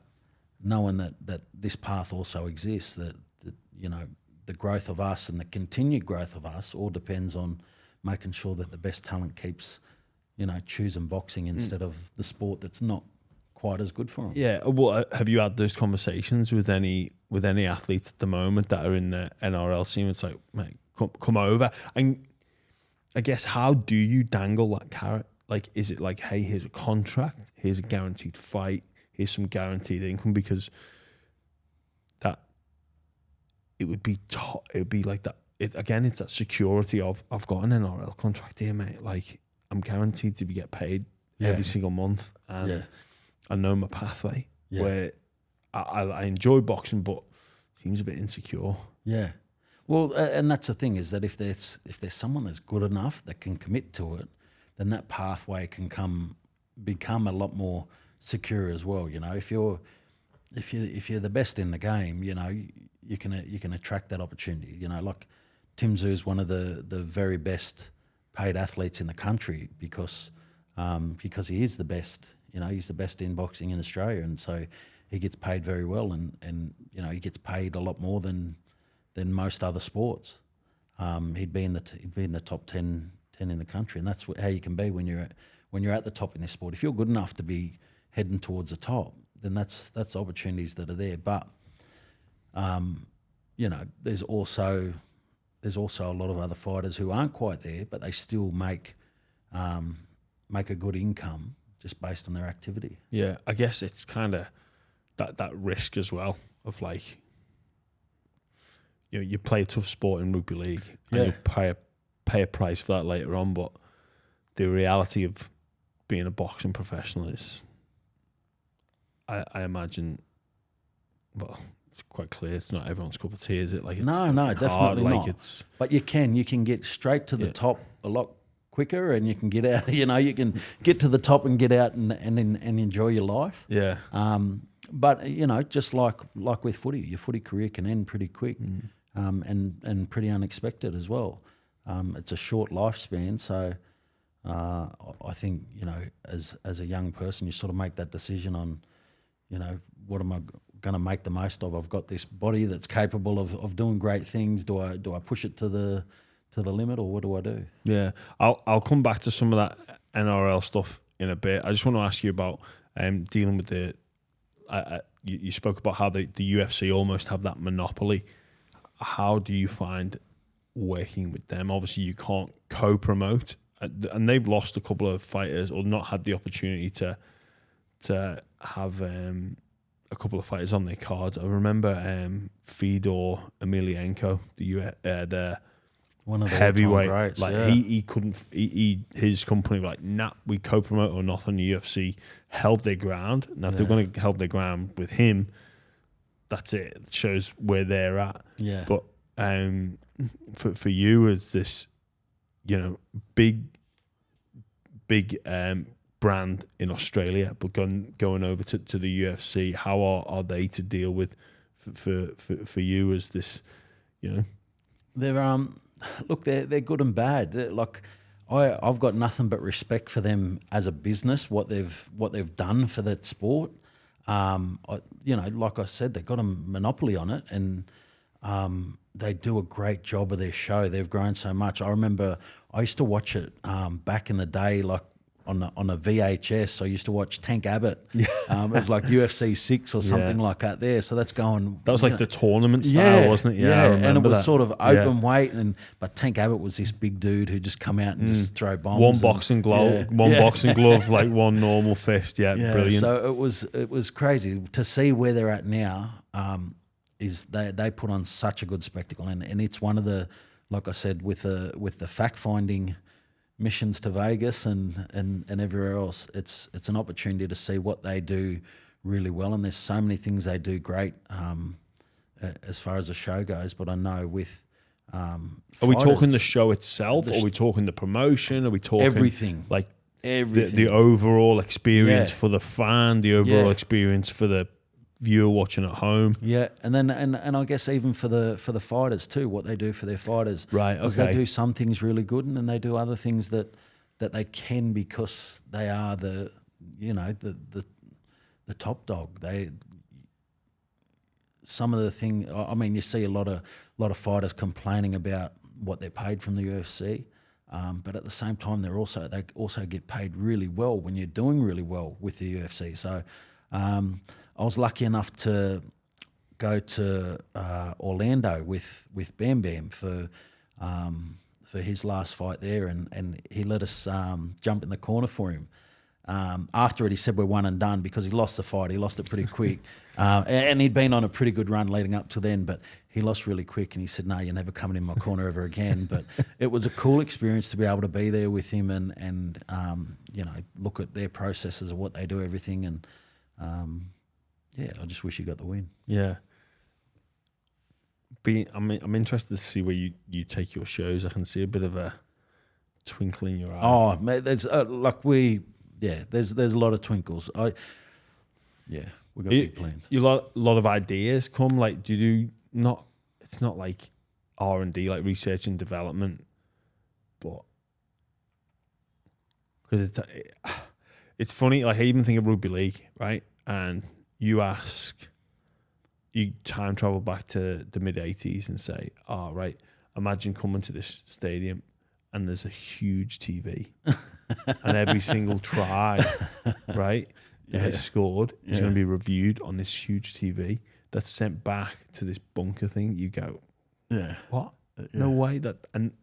knowing that this path also exists, that you know, the growth of us and the continued growth of us all depends on making sure that the best talent keeps, you know, choosing boxing instead of the sport that's not quite as good for them. Yeah. Well, have you had those conversations with any athletes at the moment that are in the NRL scene? It's like, mate, come over. And I guess, how do you dangle that carrot? Like, is it like, hey, here's a contract, here's a guaranteed fight, here's some guaranteed income? Because that it would be like that. It's that security of, I've got an NRL contract here, mate. Like, I'm guaranteed to get paid every single month, and I know my pathway where I enjoy boxing, but seems a bit insecure. Yeah. Well, and that's the thing, is that if there's someone that's good enough that can commit to it, then that pathway can become a lot more secure as well. You know, if you're the best in the game, you know, you can attract that opportunity. You know, like Tim Zoo's one of the very best paid athletes in the country because he is the best. You know, he's the best in boxing in Australia, and so he gets paid very well, and you know, he gets paid a lot more than most other sports. He'd be in the top 10 in the country, and that's how you can be when you're at the top in this sport. If you're good enough to be heading towards the top, then that's opportunities that are there. But you know, there's also a lot of other fighters who aren't quite there, but they still make a good income just based on their activity. Yeah, I guess it's kind of that risk as well of, like, you know, you play a tough sport in rugby league and you pay a price for that later on, but the reality of being a boxing professional is, I imagine, well, it's quite clear it's not everyone's cup of tea, is it? Like, it's no, definitely hard. not. Like, but you can get straight to the top a lot quicker, and you can get out. You know, you can get to the top and get out and enjoy your life. Yeah. But you know, just like with footy, your footy career can end pretty quick, and pretty unexpected as well. It's a short lifespan, so I think, you know, as a young person, you sort of make that decision on, you know, what am I going to make the most of? I've got this body that's capable of doing great things. Do I push it to the limit, or what do I do? Yeah, I'll come back to some of that NRL stuff in a bit. I just want to ask you about dealing with the. You spoke about how the UFC almost have that monopoly. How do you find working with them? Obviously, you can't co-promote, and they've lost a couple of fighters or not had the opportunity to have a couple of fighters on their cards. I remember Fedor Emelianenko, the one of the heavyweight, greats, like he couldn't. His company were like, nah, we co-promote or nothing. The UFC held their ground. Now, if they're going to hold their ground with him, that's it. It shows where they're at. Yeah. But for you as this, you know, big brand in Australia, but going over to the UFC, how are they to deal with for you as this, you know? They're look, they're good and bad. Like, I've got nothing but respect for them as a business, what they've done for that sport. You know, like I said, they've got a monopoly on it, and they do a great job of their show. They've grown so much. I remember I used to watch it back in the day, like on a VHS. I used to watch Tank Abbott. It was like UFC 6 or something like that there. So that's going... That was like the tournament style, wasn't it? Yeah, I remember and it was that. sort of open weight. But Tank Abbott was this big dude who just come out and just throw bombs. One boxing glove, boxing glove, like one normal fist. Yeah, brilliant. So it was crazy to see where they're at now. Is they put on such a good spectacle, and it's one of the, like I said, with the fact finding missions to Vegas and everywhere else, it's an opportunity to see what they do really well, and there's so many things they do great as far as the show goes. But I know with are we talking the show itself? Are we talking the promotion? Are we talking everything? Like everything, the overall experience for the fan, the overall experience for the viewer watching at home. Yeah, and then and I guess even for the fighters too, what they do for their fighters. Right. Okay. They do some things really good, and then they do other things that they can, because they are the top dog. Some of the thing. I mean, you see a lot of fighters complaining about what they're paid from the UFC. But at the same time, they also get paid really well when you're doing really well with the UFC. So I was lucky enough to go to Orlando with Bam Bam for his last fight there, and he let us jump in the corner for him. After it, he said we're one and done because he lost the fight. He lost it pretty quick, and he'd been on a pretty good run leading up to then, but he lost really quick, and he said, no, you're never coming in my corner ever again. But it was a cool experience to be able to be there with him and look at their processes of what they do, everything. And I just wish he got the win. Yeah. I'm interested to see where you take your shows. I can see a bit of a twinkle in your eye. Oh, mate, there's there's a lot of twinkles. We've got big plans. You lot of ideas come. Like, do you do not? It's not like R&D, like research and development, but because it's funny. Like, I even think of rugby league, right? And you time travel back to the mid-'80s and say, oh, right, imagine coming to this stadium and there's a huge TV and every single try, right, that is scored is going to be reviewed on this huge TV that's sent back to this bunker thing. You go, what? No way. And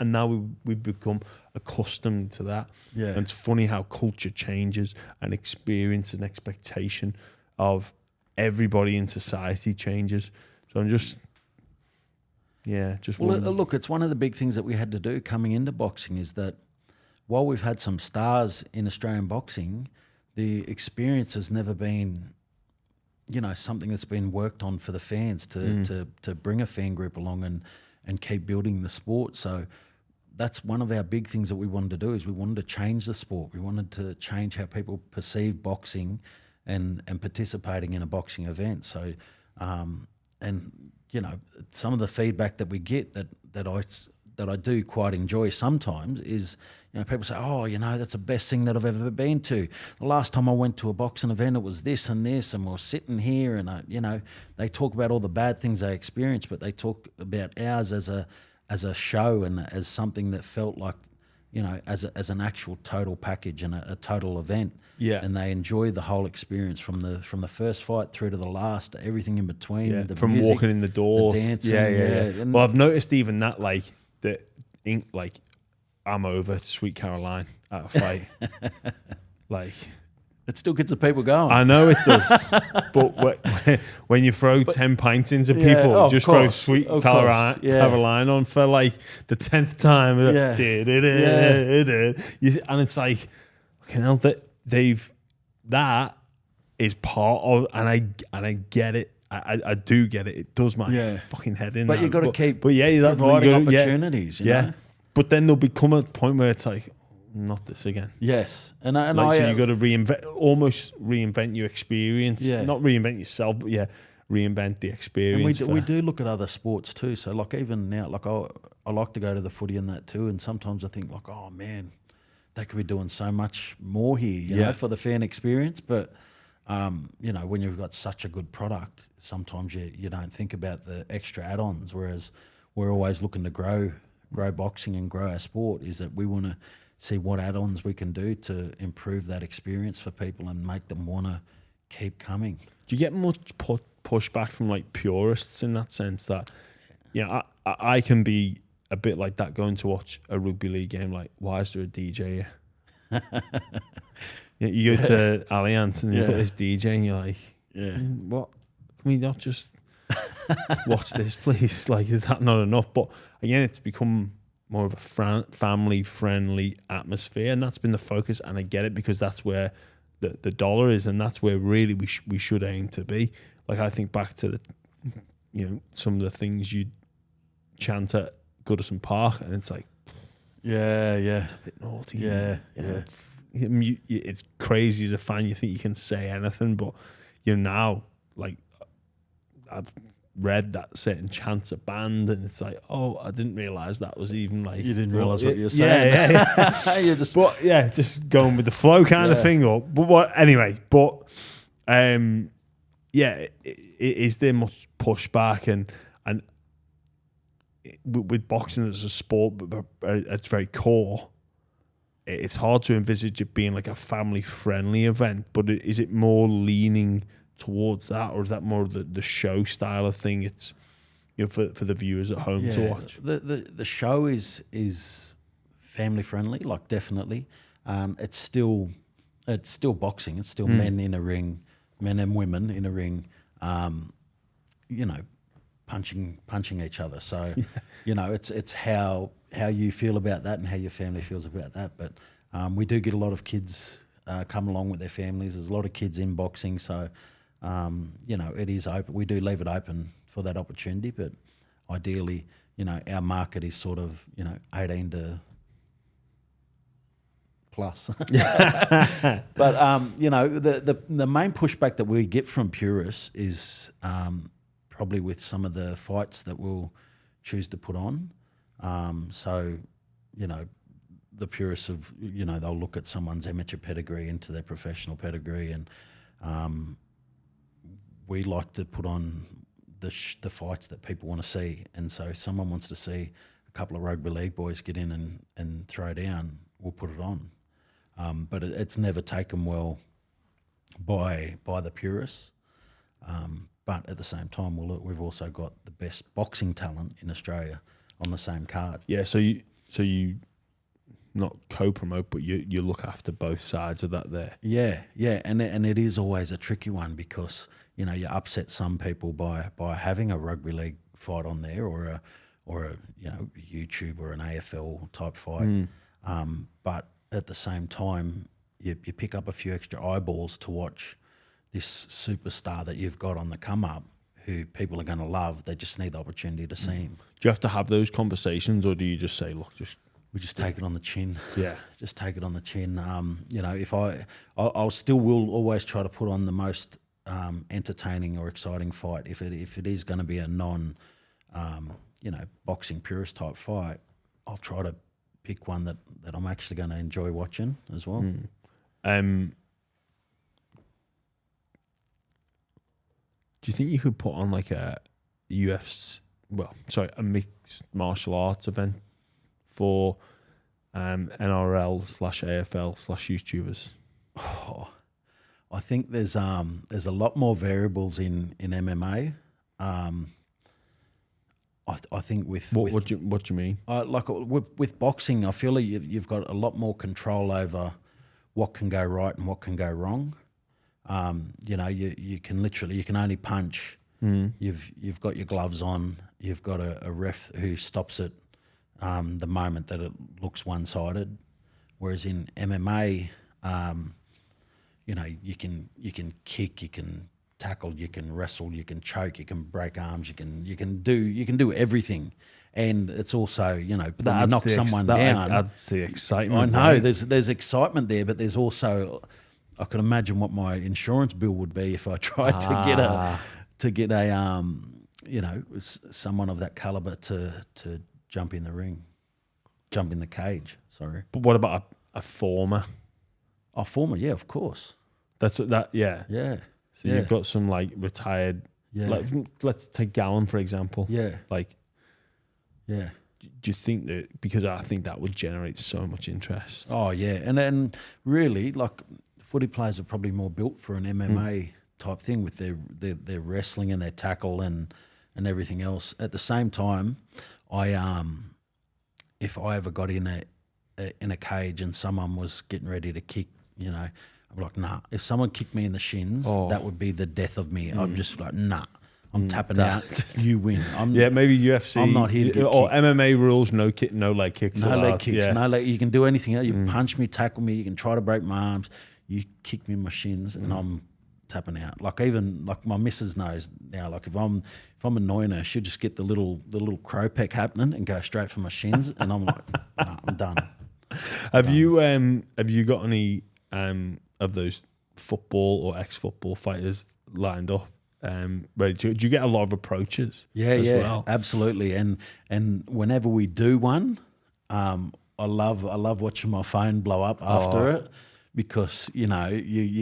now we've become accustomed to that. Yeah. And it's funny how culture changes and experience and expectation of everybody in society changes. So I'm just look, it's one of the big things that we had to do coming into boxing is that while we've had some stars in Australian boxing, the experience has never been, something that's been worked on for the fans to bring a fan group along and keep building the sport. So that's one of our big things that we wanted to do is we wanted to change the sport. We wanted to change how people perceive boxing and participating in a boxing event. So, some of the feedback that we get that I do quite enjoy sometimes is, people say, oh, that's the best thing that I've ever been to. The last time I went to a boxing event, it was this and this, and we're sitting here, and they talk about all the bad things they experienced, but they talk about ours as a show and as something that felt like, as an actual total package and a total event. Yeah, and they enjoy the whole experience from the first fight through to the last, everything in between. Yeah, the from music, walking in the door, the dancing. Yeah. Well, I've noticed even that, I'm over Sweet Caroline at a fight. It still gets the people going. I know it does, but when you throw 10 pints into people, just throw Sweet Caroline on for the 10th time. And it's like, that is part of, and I get it. I do get it. It does my fucking head in. But you got to keep providing opportunities. You know? But then there'll become a point where it's like, not this again. Yes, so you got to reinvent your experience. Not reinvent yourself, but reinvent the experience. And we do look at other sports too. So even now, I like to go to the footy and that too. And sometimes I think oh man, they could be doing so much more here, you know, for the fan experience. But when you've got such a good product, sometimes you don't think about the extra add-ons. Whereas we're always looking to grow boxing and grow our sport. Is that we want to see what add-ons we can do to improve that experience for people and make them want to keep coming. Do you get much pushback from purists in that sense that, I can be a bit like that going to watch a rugby league game, why is there a DJ here? You go to Allianz and you've got this DJ and you're like, what? Can we not just watch this, please? Is that not enough? But again, it's become more of a family-friendly atmosphere, and that's been the focus. And I get it because that's where the dollar is, and that's where really we should aim to be. I think back to some of the things you chant at Goodison Park, and it's like, it's a bit naughty. It's crazy as a fan. You think you can say anything, but now I've read that certain chants are banned, and it's like, oh, I didn't realise that was even you didn't realise what you were saying. You're just going with the flow kind of thing. Is there much pushback and with boxing as a sport, but it's very core. It's hard to envisage it being a family-friendly event, but is it more leaning towards that, or is that more the show style of thing? It's for the viewers at home to watch. The show is family friendly, definitely. It's still boxing. It's still men in a ring, men and women in a ring. Punching each other. So it's how you feel about that and how your family feels about that. But we do get a lot of kids come along with their families. There's a lot of kids in boxing, so it is open. We do leave it open for that opportunity, but ideally, our market is sort of 18 to plus. But the main pushback that we get from purists is probably with some of the fights that we'll choose to put on. The purists of they'll look at someone's amateur pedigree into their professional pedigree, and we like to put on the fights that people want to see. And so if someone wants to see a couple of rugby league boys get in and throw down, we'll put it on. But it's never taken well by the purists. But at the same time, we've also got the best boxing talent in Australia on the same card. Yeah, so you not co-promote, but you look after both sides of that there. Yeah, and it is always a tricky one because you upset some people by having a rugby league fight on there or a YouTube or an AFL type fight. But at the same time, you pick up a few extra eyeballs to watch this superstar that you've got on the come up, who people are going to love. They just need the opportunity to see him. Do you have to have those conversations, or do you just say, look, we just take it on the chin. Yeah, just take it on the chin. If I'll still will always try to put on the most entertaining or exciting fight. If it is going to be a non, boxing purist type fight, I'll try to pick one that I'm actually going to enjoy watching as well. Do you think you could put on like a a mixed martial arts event for NRL/AFL/YouTubers? Oh, I think there's a lot more variables in MMA. I think what do you mean? With boxing, I feel like you've got a lot more control over what can go right and what can go wrong. You can only punch. You've got your gloves on. You've got a ref who stops it the moment that it looks one-sided. Whereas in MMA, you can kick, you can tackle, you can wrestle, you can choke, you can break arms, you can do everything. And it's also, when you knock someone down, adds the excitement. I know there's excitement there, but there's also, I can imagine what my insurance bill would be if I tried to get a someone of that caliber to jump in the cage. Sorry. But what about a former? A former, yeah, of course. Yeah. Yeah. So you've got some like retired. Yeah. Like, let's take Gallen for example. Yeah. Yeah. Do you think that, because I think that would generate so much interest? Oh yeah, and really, like, footy players are probably more built for an MMA type thing with their wrestling and their tackle and everything else. At the same time, if I ever got in a cage and someone was getting ready to kick, I'm like, nah. If someone kicked me in the shins, that would be the death of me. I'm just like, nah. I'm tapping out. You win. Maybe UFC. I'm not here to get or kicked. MMA rules. No leg kicks. No leg kicks. Yeah. No leg. You can do anything else. You punch me, tackle me. You can try to break my arms. You kick me in my shins, and I'm tapping out. Like, even like my missus knows now. Like, if I'm annoying her, she'll just get the little crow peck happening and go straight for my shins, and I'm like, nah, I'm done. Have you got any of those football or ex-football fighters lined up? Ready to? Do you get a lot of approaches? As well? Absolutely. And whenever we do one, I love watching my phone blow up after it, because you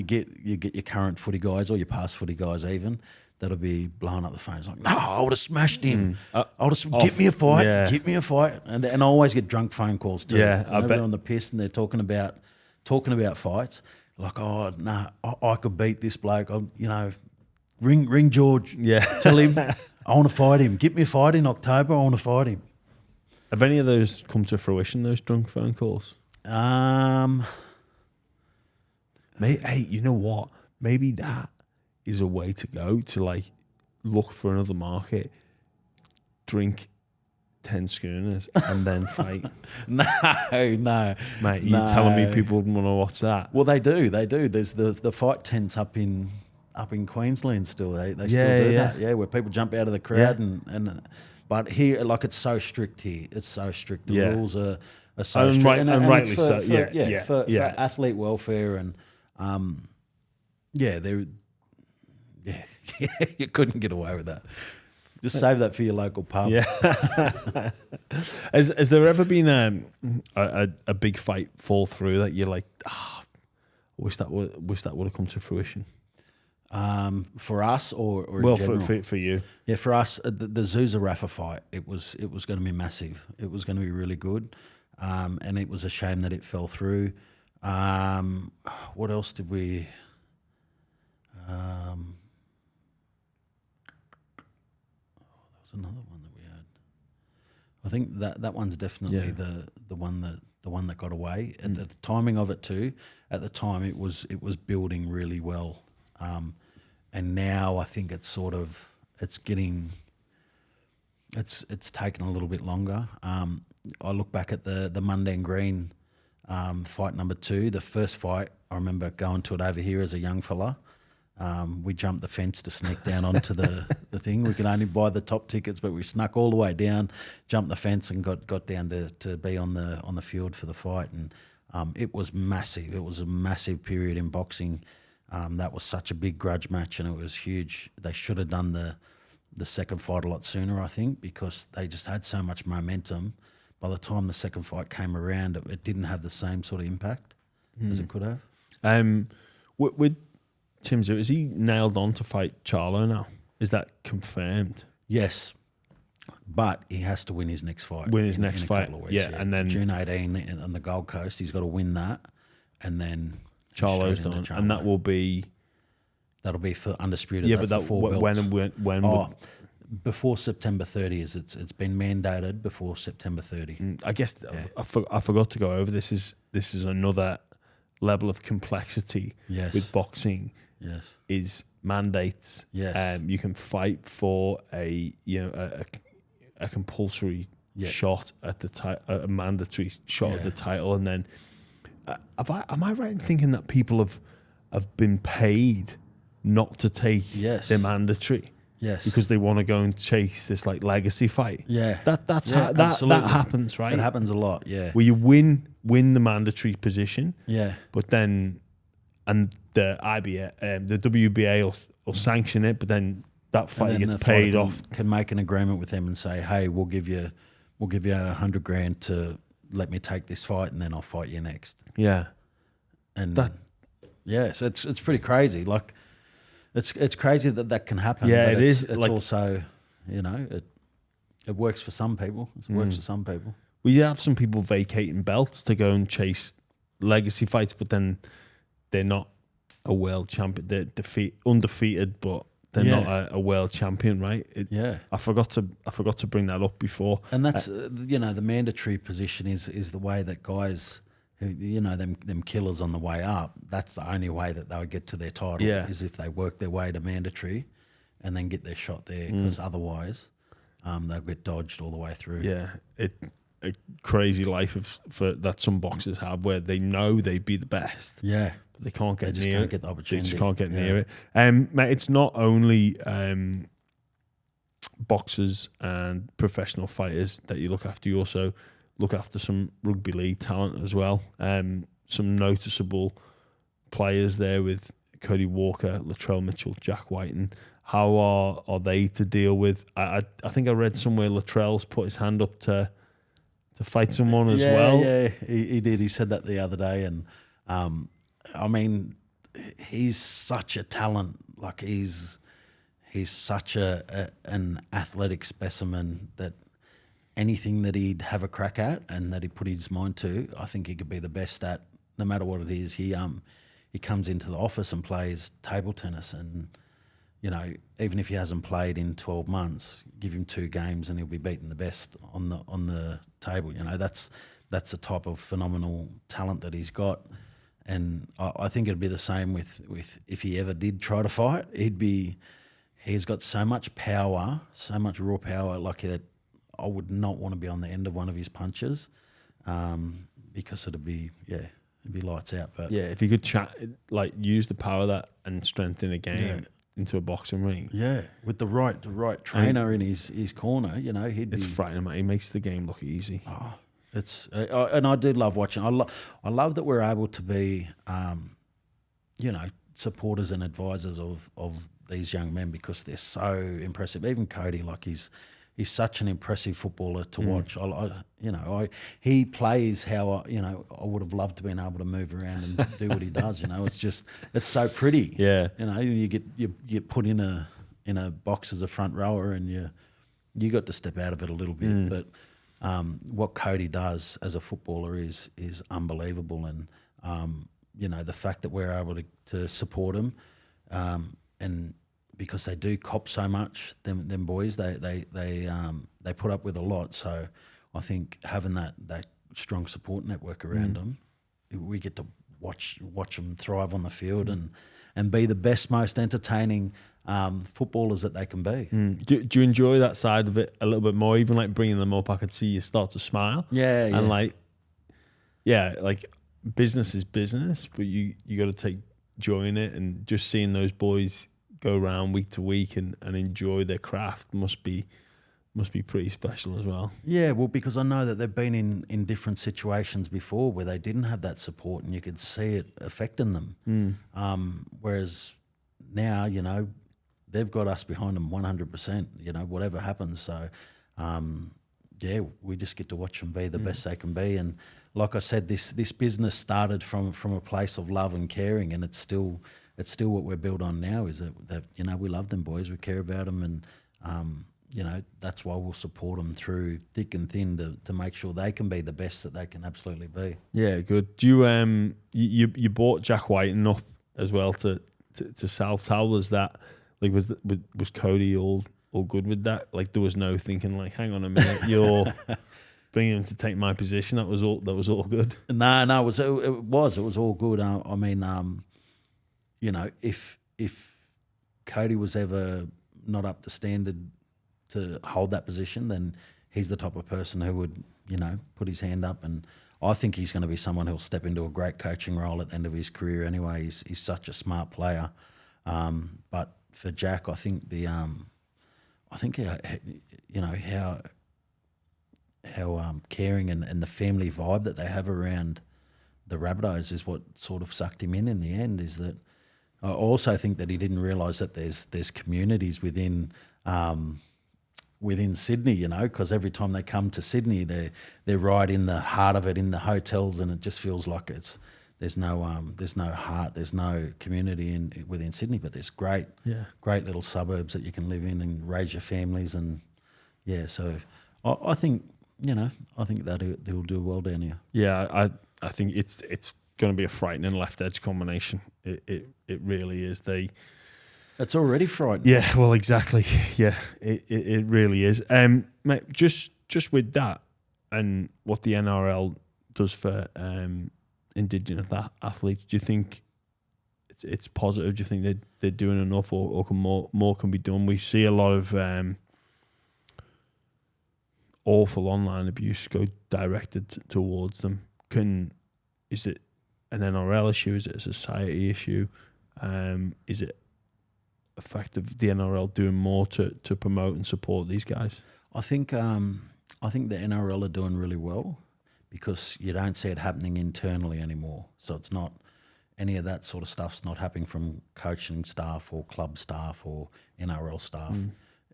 get your current footy guys or your past footy guys even that'll be blowing up the phone. It's like, no, I would have smashed him. Get me a fight. Get me a fight. And I always get drunk phone calls too. Yeah, whenever they're on the piss and they're talking about fights. Like, oh no, I could beat this bloke. Ring George. Yeah. Tell him I want to fight him. Get me a fight in October. I want to fight him. Have any of those come to fruition, those drunk phone calls? Hey, you know what? Maybe that is a way to go, to like look for another market. Drink 10 schooners and then fight. No. Mate, you telling me people wouldn't want to watch that? Well, they do. There's the fight tents up in Queensland still. They still do that. Yeah, where people jump out of the crowd and but here, like, it's so strict here. It's so strict. The rules are so strict. And rightly so. For athlete welfare and you couldn't get away with that. Just save that for your local pub. Yeah. Has there ever been a big fight fall through that you're like, wish that would have come to fruition? For us or well, in general? for you, yeah, for us, the Zuza Rafa fight, it was going to be massive. It was going to be really good, and it was a shame that it fell through. What else did we? There was another one that we had. I think that one's definitely the one that got away. And the timing of it too. At the time, it was building really well. And now I think it's taken a little bit longer. I look back at the Mundane Green fight number 2. The first fight, I remember going to it over here as a young fella. We jumped the fence to sneak down onto the thing. We could only buy the top tickets, but we snuck all the way down, jumped the fence, and got down to be on the field for the fight. And it was massive. It was a massive period in boxing. That was such a big grudge match, and it was huge. They should have done the second fight a lot sooner, I think, because they just had so much momentum. By the time the second fight came around, it didn't have the same sort of impact as it could have. With Tim Zoo, is he nailed on to fight Charlo now? Is that confirmed? Yes, but he has to win his next fight. In a couple of weeks, yeah, and then June 18 on the Gold Coast, he's got to win that, and then Charlo's done, and that'll be for undisputed. Yeah, that's but when before September 30 is it's been mandated before September 30. I guess I forgot to go over this. Is another level of complexity with boxing. Yes, is mandates. Yes, you can fight for a compulsory shot at the a mandatory shot at the title, and then am I right in thinking that people have been paid not to take their mandatory? Yes, because they want to go and chase this like legacy fight. Yeah, that happens, right? It happens a lot. Yeah, where you win the mandatory position. Yeah, but then the IBA, the WBA will sanction it, but then that fight gets paid off. Can make an agreement with them and say, hey, we'll give you $100,000 to let me take this fight, and then I'll fight you next. Yeah, and so it's pretty crazy. Like. It's crazy that can happen. Yeah, but it is. It's also, it works for some people. It works for some people. Well, you have some people vacating belts to go and chase legacy fights, but then they're not a world champion. They're undefeated, but they're not a world champion, right? I forgot to bring that up before. And that's the mandatory position is the way that guys. Them killers on the way up, that's the only way that they'll get to their title is if they work their way to mandatory and then get their shot there, because otherwise they'll get dodged all the way through. Yeah, a crazy life that some boxers have where they know they'd be the best. Yeah. But they can't get near it. They just can't get the opportunity. They just can't get near it. Mate, it's not only boxers and professional fighters that you look after, you also look after some rugby league talent as well. Some noticeable players there with Cody Walker, Latrell Mitchell, Jack Whiten. How are they to deal with? I think I read somewhere Latrell's put his hand up to fight someone as well. Yeah, he did. He said that the other day, and I mean, he's such a talent. Like he's such an athletic specimen that. Anything that he'd have a crack at and that he put his mind to, I think he could be the best at, no matter what it is. He comes into the office and plays table tennis, and even if he hasn't played in 12 months, give him 2 games and he'll be beating the best on the table. That's the type of phenomenal talent that he's got, and I think it'd be the same with if he ever did try to fight. He's got so much power, so much raw power, like that. I would not want to be on the end of one of his punches, because it'd be lights out. But Yeah, if you could use the power that and strengthen a game into a boxing ring. Yeah, with the right trainer in his corner, It's frightening, mate. He makes the game look easy. Oh, it's and I do love watching. I love that we're able to be, supporters and advisors of these young men, because they're so impressive. Even Cody, he's such an impressive footballer to watch. He plays how I would have loved to been able to move around and do what he does. It's so pretty. Yeah. You get put in a box as a front rower, and you got to step out of it a little bit. But what Cody does as a footballer is unbelievable, and the fact that we're able to support him, and because they do cop so much, them boys, they put up with a lot. So I think having that strong support network around them, we get to watch them thrive on the field and be the best, most entertaining footballers that they can be. Do you enjoy that side of it a little bit more? Even bringing them up, I could see you start to smile. Yeah. And business is business, but you got to take joy in it, and just seeing those boys go around week to week and enjoy their craft must be pretty special as well. Yeah, well, because I know that they've been in different situations before where they didn't have that support, and you could see it affecting them. Whereas now, they've got us behind them 100%, whatever happens. So, we just get to watch them be the best they can be. And like I said, this business started from a place of love and caring, and it's still what we're built on now, is that we love them boys, we care about them, and that's why we'll support them through thick and thin to make sure they can be the best that they can absolutely be. Yeah, good. Do you you bought Jack Whiten up as well to South? How was that? Was Cody all good with that? There was no thinking hang on a minute, you're bringing him to take my position. That was all good. No, it was all good. I mean, if Cody was ever not up to standard to hold that position, then he's the type of person who would, put his hand up. And I think he's going to be someone who'll step into a great coaching role at the end of his career anyway. He's such a smart player. But for Jack, I think how caring and the family vibe that they have around the Rabbitohs is what sort of sucked him in the end. Is that I also think that he didn't realise that there's communities within Sydney, because every time they come to Sydney, they're right in the heart of it, in the hotels, and it just feels like there's no heart, there's no community within Sydney, but there's great little suburbs that you can live in and raise your families, and so I think that they'll do well down here. Yeah, I think it's going to be a frightening left edge combination. It really is. It's already frightening. Yeah, well, exactly. Yeah, it really is. Mate, just with that and what the NRL does for Indigenous athletes, do you think it's positive? Do you think they're doing enough, or can more can be done? We see a lot of awful online abuse go directed towards them. Is it an NRL issue? Is it a society issue? Is it a fact of the NRL doing more to promote and support these guys? I think the NRL are doing really well, because you don't see it happening internally anymore. So it's not any of that sort of stuff's not happening from coaching staff or club staff or NRL staff.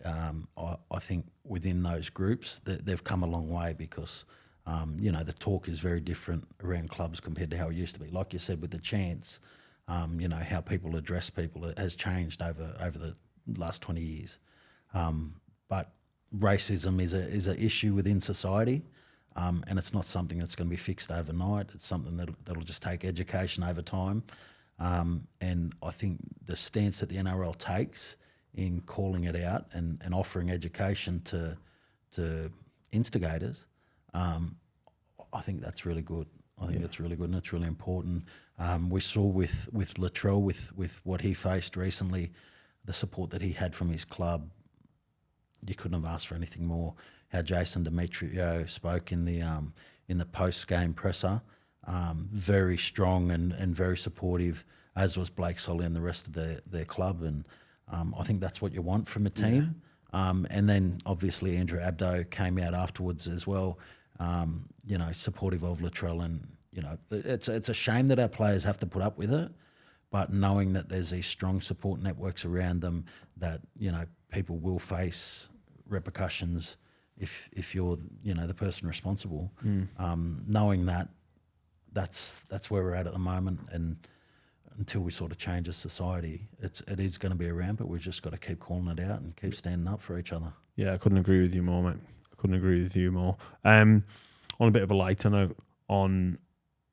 I think within those groups they've come a long way, because the talk is very different around clubs compared to how it used to be. Like you said, with the chants, how people address people, it has changed over the last 20 years. But racism is an issue within society, and it's not something that's going to be fixed overnight. It's something that'll just take education over time. And I think the stance that the NRL takes in calling it out and offering education to instigators, I think that's really good. I think that's really good, and it's really important. We saw with Latrell, with what he faced recently, the support that he had from his club, you couldn't have asked for anything more. How Jason Demetrio spoke in the post-game presser, very strong and very supportive, as was Blake Solly and the rest of their club. And I think that's what you want from a team. And then obviously Andrew Abdo came out afterwards as well, supportive of Latrell. And, it's a shame that our players have to put up with it, but knowing that there's these strong support networks around them that, people will face repercussions if you're, the person responsible. Knowing that's where we're at the moment, and until we sort of change as society, it is going to be around, but we've just got to keep calling it out and keep standing up for each other. Yeah, I couldn't agree with you more, mate. I couldn't agree with you more. On a bit of a lighter note, on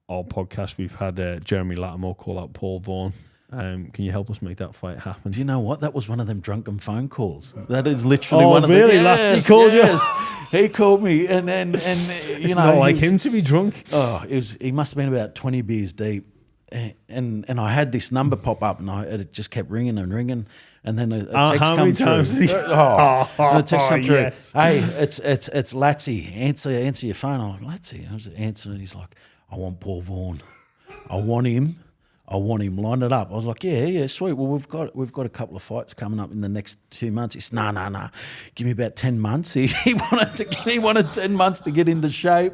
our podcast, we've had Jeremy Latimore call out Paul Vaughan. Can you help us make that fight happen? Do you know what? That was one of them drunken phone calls. That is literally one of them. Really? He called you? He called me, and it's not like him to be drunk. Oh, he must have been about 20 beers deep. And I had this number pop up, and it just kept ringing and ringing, and then a text how many times through. Did he... a text come through. Yes. Hey, it's Latsy. Answer your phone. I'm like, Latsy. I was answering. He's like, I want Paul Vaughan. I want him. Line it up. I was like, yeah, sweet. Well, we've got a couple of fights coming up in the next 2 months. He said, nah. Give me about 10 months. He wanted 10 months to get into shape,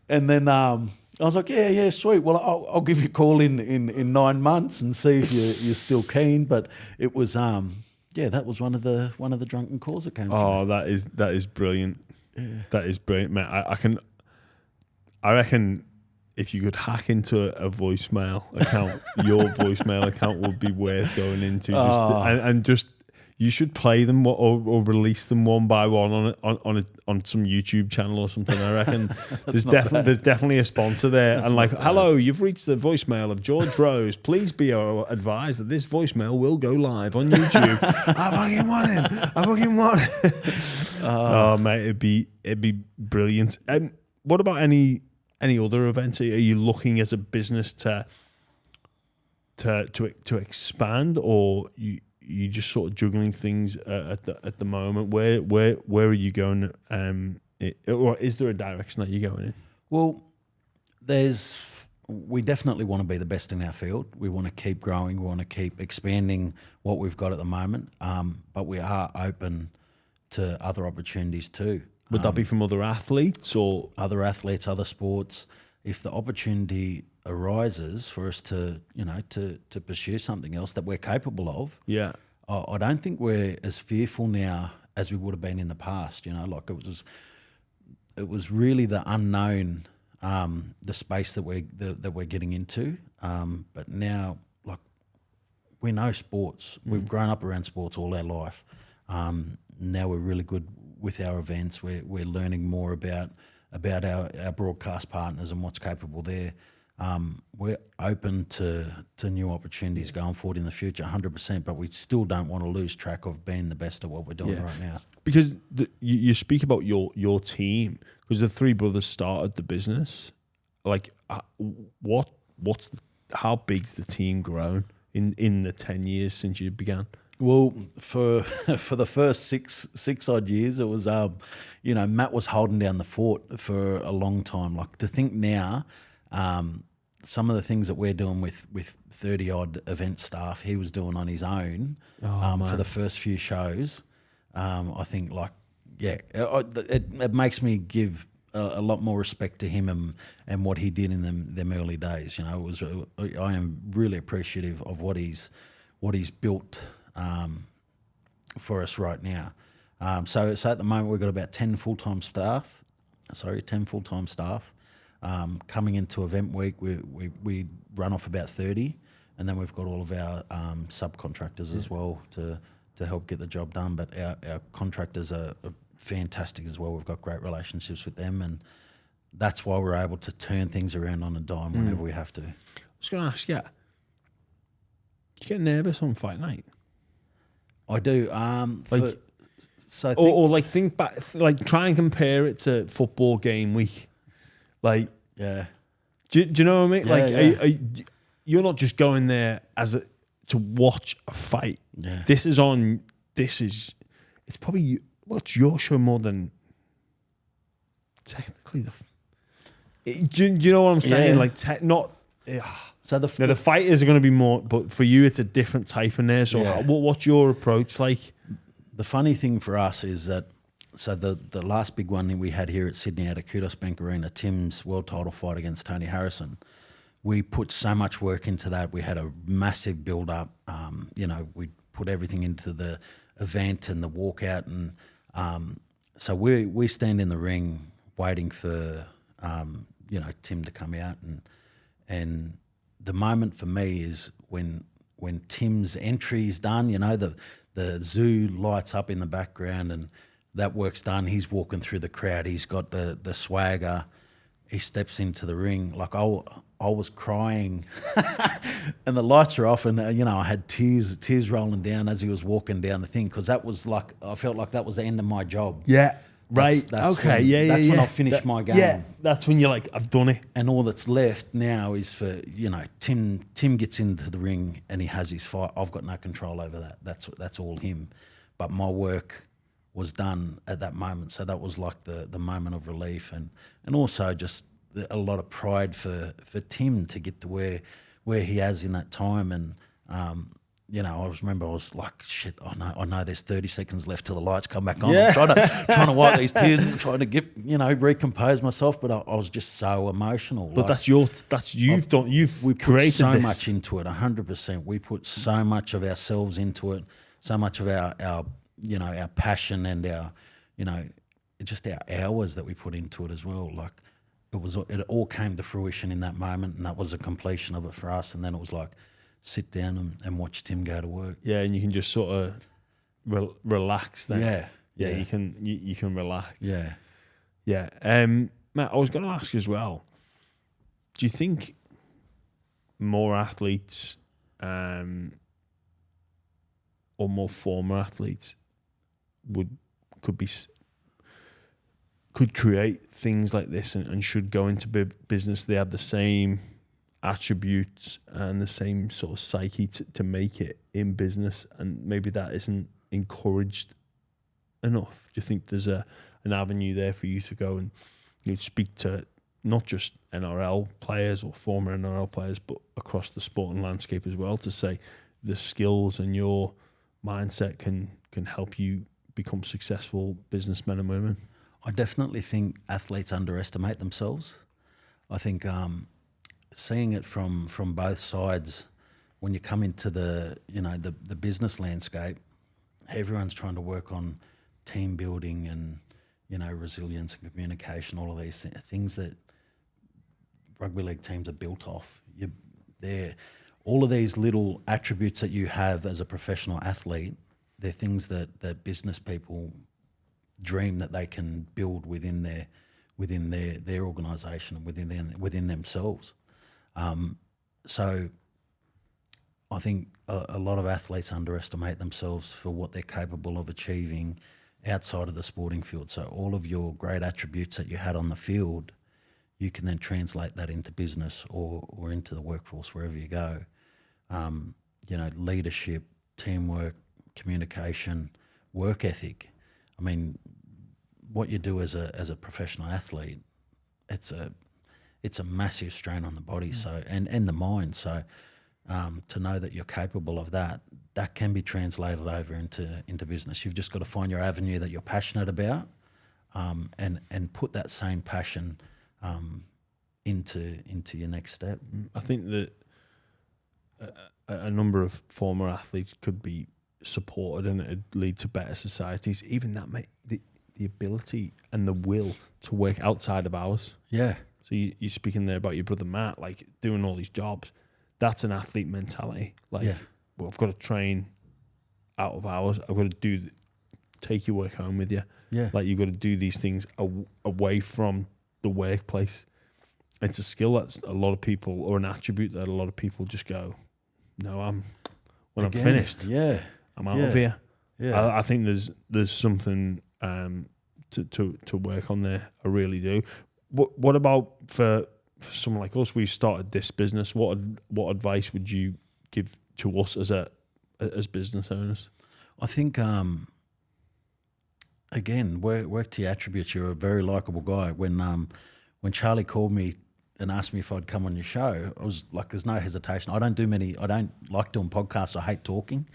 and then I was like, yeah, sweet. Well, I'll give you a call in 9 months and see if you're still keen. But it was that was one of the drunken calls that came. Oh, that is brilliant. Yeah. That is brilliant, mate. I reckon if you could hack into a voicemail account, your voicemail account would be worth going into. Just you should play them or release them one by one on some YouTube channel or something. I reckon there's definitely a sponsor there. That's and like, hello, you've reached the voicemail of George Rose. Please be advised that this voicemail will go live on YouTube. I fucking want him. Oh, mate, it'd be brilliant. What about any other events? Are you looking as a business to expand, or you just sort of juggling things at the moment? Where are you going? Or is there a direction that you're going in? Well, we definitely want to be the best in our field. We want to keep growing. We want to keep expanding what we've got at the moment. But we are open to other opportunities too. Would that be from other athletes or other athletes, other sports? If the opportunity arises for us to pursue something else that we're capable of, yeah, I don't think we're as fearful now as we would have been in the past. Like it was really the unknown, the space that we're getting into. But now, like, we know sports. We've grown up around sports all our life. Now we're really good with our events. We're learning more about our broadcast partners and what's capable there. We're open to new opportunities going forward in the future, 100%, but we still don't want to lose track of being the best at what we're doing right now. Because you speak about your team, because the three brothers started the business. Like, how big's the team grown in the 10 years since you began? Well, for the first six odd years, it was Matt was holding down the fort for a long time. Like, to think now, some of the things that we're doing with 30 odd event staff, he was doing on his own for the first few shows. I think it makes me give a lot more respect to him and what he did in them early days. I am really appreciative of what he's built for us right now. So at the moment we've got about 10 full-time staff. Coming into event week, we run off about 30, and then we've got all of our subcontractors as well to help get the job done. But our contractors are fantastic as well. We've got great relationships with them, and that's why we're able to turn things around on a dime whenever we have to. I was going to ask you, do you get nervous on fight night? I do. Think back, like try and compare it to football game week. Like, yeah. Do you know what I mean? Yeah, like, you're not just going there to watch a fight. Yeah. It's probably what's your show more than technically do you know what I'm saying? Yeah. Like not. So Now the fighters are going to be more, but for you it's a different type in there. So what's your approach like? The funny thing for us is that, so the last big one that we had here at Sydney at a Kudos Bank Arena, Tim's world title fight against Tony Harrison, we put so much work into that. We had a massive build up. We put everything into the event and the walkout, and so we stand in the ring waiting for Tim to come out, and the moment for me is when Tim's entry is done. The zoo lights up in the background and that work's done. He's walking through the crowd. He's got the swagger. He steps into the ring. Like I was crying and the lights are off and, I had tears rolling down as he was walking down the thing, because that was like, I felt like that was the end of my job. Yeah. Right. That's okay. That's when I finished my game. Yeah. That's when you're like, I've done it. And all that's left now is for, Tim gets into the ring and he has his fight. I've got no control over that. That's all him. But my work was done at that moment. So that was like the moment of relief and also just a lot of pride for Tim to get to where he has in that time. And, I was like, shit, I know there's 30 seconds left till the lights come back on. Yeah. I'm trying to wipe these tears and trying to get, recompose myself. But I was just so emotional. But you've created so this. much into it, 100%. We put so much of ourselves into it, so much of our passion and our, just our hours that we put into it as well. Like it all came to fruition in that moment, and that was a completion of it for us. And then it was like, sit down and watch Tim go to work. Yeah, and you can just sort of relax then. Yeah. You can relax. Yeah. Yeah. Matt, I was going to ask you as well, do you think more athletes or more former athletes could create things like this and should go into business? They have the same attributes and the same sort of psyche to make it in business, and maybe that isn't encouraged enough. Do you think there's an avenue there for you to go and speak to not just NRL players or former NRL players, but across the sporting landscape as well, to say the skills and your mindset can help you become successful businessmen and women? I definitely think athletes underestimate themselves. I think seeing it from both sides, when you come into the business landscape, everyone's trying to work on team building and resilience and communication, all of these things that rugby league teams are built off. All of these little attributes that you have as a professional athlete, they're things that business people dream that they can build within their organisation and within themselves. So I think a lot of athletes underestimate themselves for what they're capable of achieving outside of the sporting field. So all of your great attributes that you had on the field, you can then translate that into business or into the workforce wherever you go. Leadership, teamwork, communication, work ethic. I mean, what you do as a professional athlete, it's a massive strain on the body, so and the mind. So to know that you're capable of that can be translated over into business. You've just got to find your avenue that you're passionate about, and put that same passion into your next step. I think that a number of former athletes could be supported and it'd lead to better societies. Even that, the ability and the will to work outside of hours. Yeah. So you're speaking there about your brother Matt, like doing all these jobs. That's an athlete mentality. Like, well, I've got to train out of hours. I've got to take your work home with you. Yeah. Like, you've got to do these things away from the workplace. It's a skill that's a lot of people, or an attribute that a lot of people just go, no, I'm finished. Yeah. I'm out of here. Yeah. I think there's something to work on there. I really do. What about for someone like us? We started this business. What advice would you give to us as business owners? I think again, work to your attributes. You're a very likable guy. When Charlie called me and asked me if I'd come on your show, I was like, there's no hesitation. I don't like doing podcasts. I hate talking.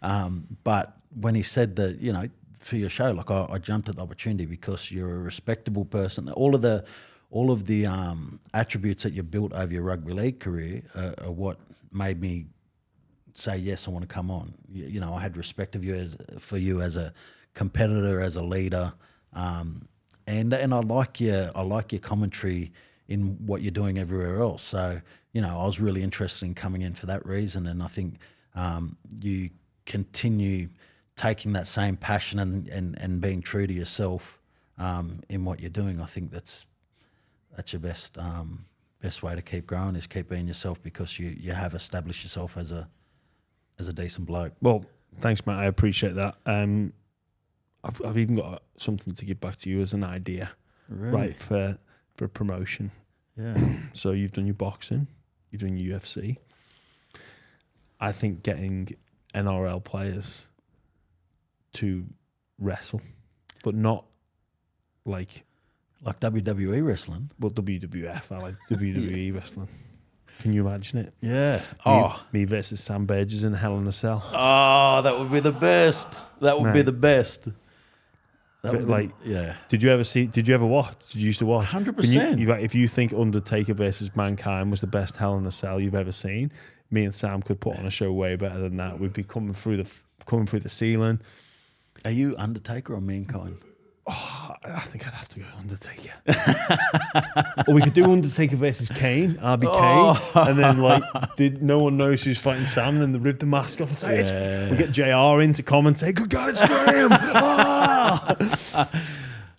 But when he said that, for your show, like I jumped at the opportunity because you're a respectable person. All of the attributes that you built over your rugby league career are what made me say yes, I want to come on. I had respect of you for you as a competitor, as a leader, and I like your commentary in what you're doing everywhere else. So I was really interested in coming in for that reason, and I think you continue taking that same passion and being true to yourself in what you're doing. I think that's your best way to keep growing, is keep being yourself, because you have established yourself as a decent bloke. Well, thanks, Matt. I appreciate that. I've even got something to give back to you as an idea, right, for promotion. Yeah. So you've done your boxing, you've done UFC. I think getting NRL players to wrestle, but not like WWE wrestling. Well, WWF. I like WWE wrestling. Can you imagine it? Yeah. Me versus Sam Burgess in Hell in a Cell. Oh, that would be the best. That would be the best. Yeah. Did you ever watch? Did you used to watch? 100%. If you think Undertaker versus Mankind was the best Hell in a Cell you've ever seen, me and Sam could put on a show way better than that. We'd be coming through the ceiling. Are you Undertaker or Mankind? Oh, I think I'd have to go Undertaker. Or we could do Undertaker versus Kane. I'll be Kane. And then no one knows who's fighting Sam, and then they rip the mask off and say, we get JR in to commentate. Good God, it's Graham!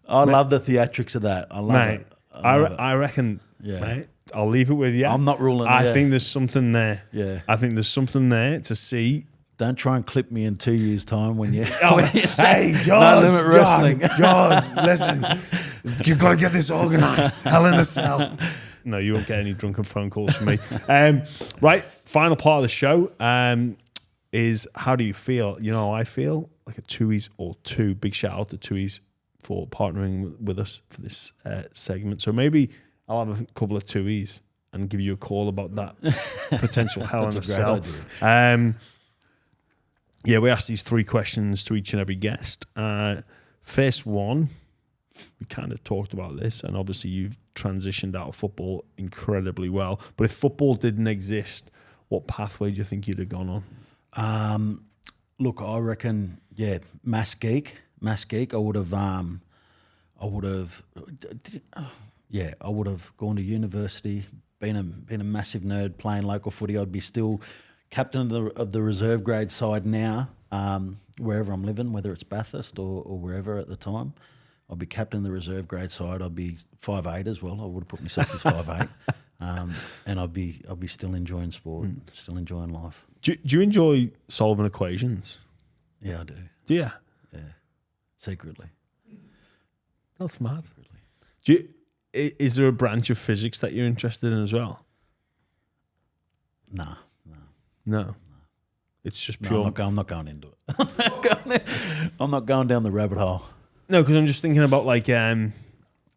I love the theatrics of that. I love it. I reckon, mate, I'll leave it with you. I'm not ruling it out. I think there's something there. Yeah. I think there's something there to see. Don't try and clip me in 2 years' time when you. Hey, George, No Limit Wrestling. George, listen, you've got to get this organised. Hell in a Cell. No, you won't get any drunken phone calls from me. Right, final part of the show is how do you feel? I feel like a Tooheys or two. Big shout out to Tooheys for partnering with us for this segment. So maybe I'll have a couple of Tooheys and give you a call about that potential Hell in a Cell. Idea. Yeah, we ask these 3 questions to each and every guest. First one, we kind of talked about this, and obviously you've transitioned out of football incredibly well. But if football didn't exist, what pathway do you think you'd have gone on? Look, I reckon, mass geek. I would have gone to university, been a massive nerd, playing local footy. I'd be still captain of the reserve grade side now, wherever I'm living, whether it's Bathurst or wherever at the time. I'll be captain of the reserve grade side. I'll be 5'8" as well. I would have put myself as 5'8", and I'll be still enjoying sport, still enjoying life. Do you enjoy solving equations? Yeah, I do. Do you? Yeah, secretly. That's mad. Secretly. Is there a branch of physics that you're interested in as well? No. It's just pure. No, I'm not going into it. I'm not going down the rabbit hole. No, because I'm just thinking about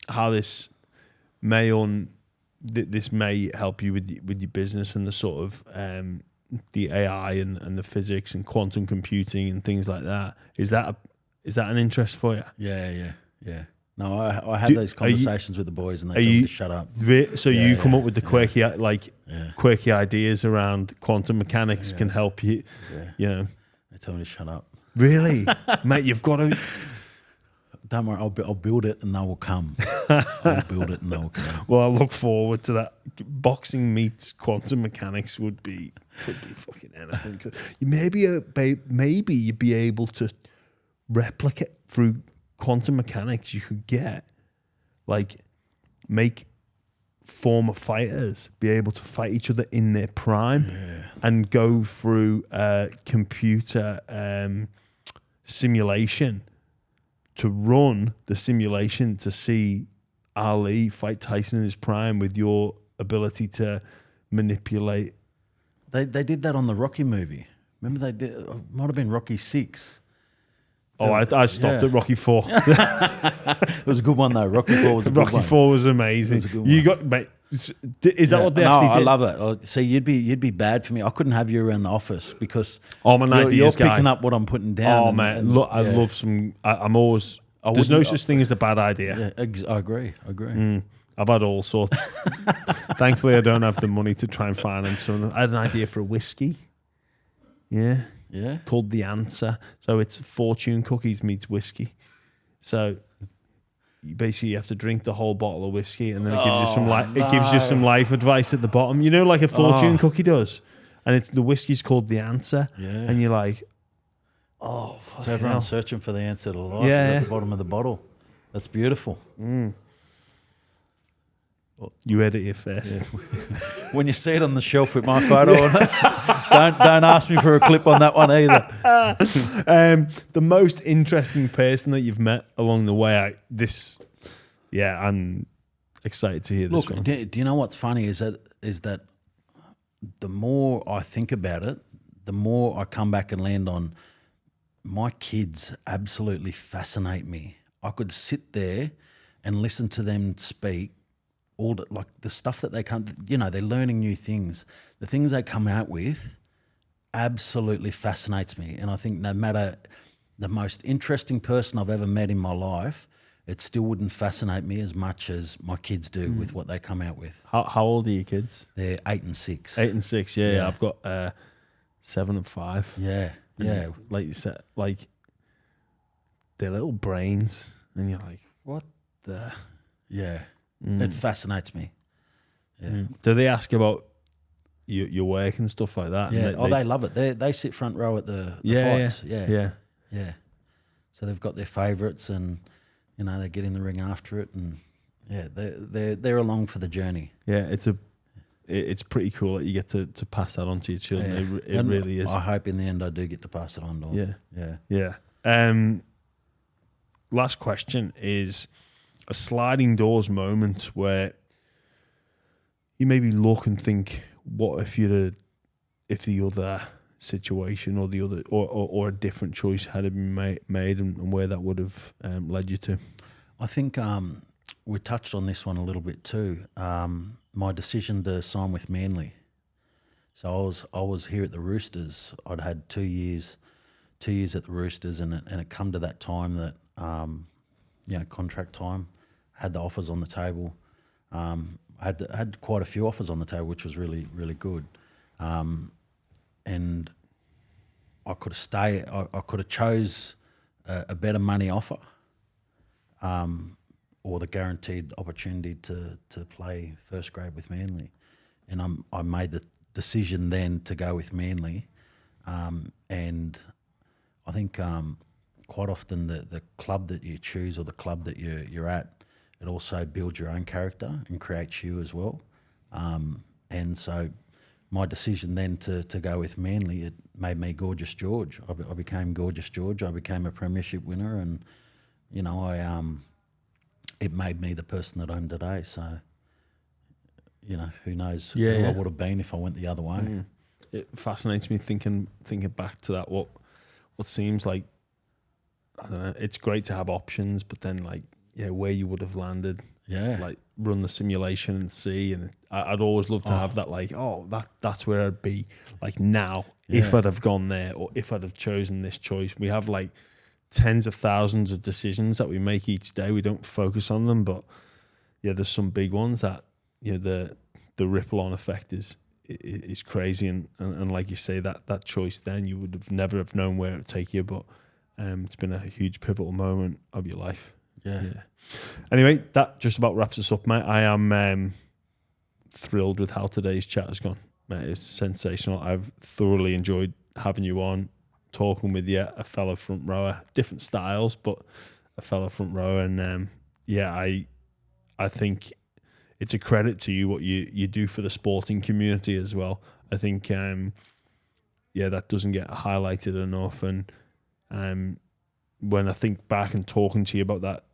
how this may help you with your business and the sort of the AI and the physics and quantum computing and things like that. Is that an interest for you? Yeah. No, I have those conversations with the boys, and they tell me to shut up. So you come up with the quirky ideas around quantum mechanics can help you. Yeah. They tell me to shut up. Really, mate? You've got to. Don't worry, I'll build it, and they will come. I'll build it, and they will come. Well, I look forward to that. Boxing meets quantum mechanics could be fucking anything. Maybe you'd be able to replicate through quantum mechanics. You could make former fighters be able to fight each other in their prime and go through computer simulation to run the simulation to see Ali fight Tyson in his prime with your ability to manipulate. They did that on the Rocky movie. Remember they did? It might have been Rocky 6. Oh, I stopped at Rocky 4. It was a good one though. Rocky 4 was a good one. Rocky 4 was amazing. It was a good You one. got, mate, is that what they actually did? I love it. See, you'd be bad for me. I couldn't have you around the office because I'm an ideas you're guy. picking up what I'm putting down. Oh, man. Look, I love some, I'm always, there's no such thing as a bad idea. Yeah, I agree. I've had all sorts. Thankfully, I don't have the money to try and finance something. I had an idea for a whiskey. Yeah. Yeah. Called The Answer. So it's fortune cookies meets whiskey. So you basically have to drink the whole bottle of whiskey, and then it gives you some it gives you some life advice at the bottom. You know, like a fortune cookie does. And it's the whiskey's called The Answer. Yeah. And you're like, oh, fuck. So everyone's searching for the answer to life. Yeah. Is at the bottom of the bottle. That's beautiful. Well, you edit it first. Yeah. When you see it on the shelf with my photo on it, don't ask me for a clip on that one either. The most interesting person that you've met along the way, I'm excited to hear this one. Do you know what's funny is that the more I think about it, the more I come back and land on my kids absolutely fascinate me. I could sit there and listen to them speak. Like the stuff that they come, they're learning new things. The things they come out with absolutely fascinates me. And I think no matter the most interesting person I've ever met in my life, it still wouldn't fascinate me as much as my kids do with what they come out with. How old are your kids? They're 8 and 6. 8 and 6, yeah. I've got 7 and 5. Yeah, yeah. Like you said, like their little brains, and you're like, what the? Yeah. It fascinates me. Yeah. Do they ask about your work and stuff like that? Yeah. They love it. They sit front row at the fights. Yeah. So they've got their favourites, and they get in the ring after it, and they're along for the journey. Yeah, it's pretty cool that you get to pass that on to your children. Yeah. It really is. I hope in the end I do get to pass it on to them. Yeah. Last question is a sliding doors moment where you maybe look and think, what if the other situation or the other or a different choice had been made and where that would have led you to? I think we touched on this one a little bit too. My decision to sign with Manly. So I was here at the Roosters. I'd had 2 years at the Roosters, and it come to that time that contract time. Had the offers on the table. I had quite a few offers on the table, which was really, really good. And I could have stayed. I could have chose a better money offer, or the guaranteed opportunity to play first grade with Manly. And I made the decision then to go with Manly. And I think quite often the club that you choose or the club that you're at, it also builds your own character and creates you as well. And so my decision then to go with Manly, it made me Gorgeous George. I became Gorgeous George. I became a premiership winner, and it made me the person that I am today. So, who knows who I would have been if I went the other way. It fascinates me thinking back to that. What seems like, I don't know. It's great to have options, but then where you would have landed. Yeah. Like run the simulation and see. And I'd always love to have that, that's where I'd be now if I'd have gone there or if I'd have chosen this choice. We have tens of thousands of decisions that we make each day. We don't focus on them, but there's some big ones that, the ripple on effect is crazy. And like you say, that choice then you would have never have known where it would take you, but it's been a huge pivotal moment of your life. Yeah. Anyway, that just about wraps us up, mate. I am thrilled with how today's chat has gone, mate. It's sensational. I've thoroughly enjoyed having you on, talking with you, a fellow front rower, different styles, but a fellow front rower. And I think it's a credit to you what you do for the sporting community as well. I think that doesn't get highlighted enough. And when I think back and talking to you about that,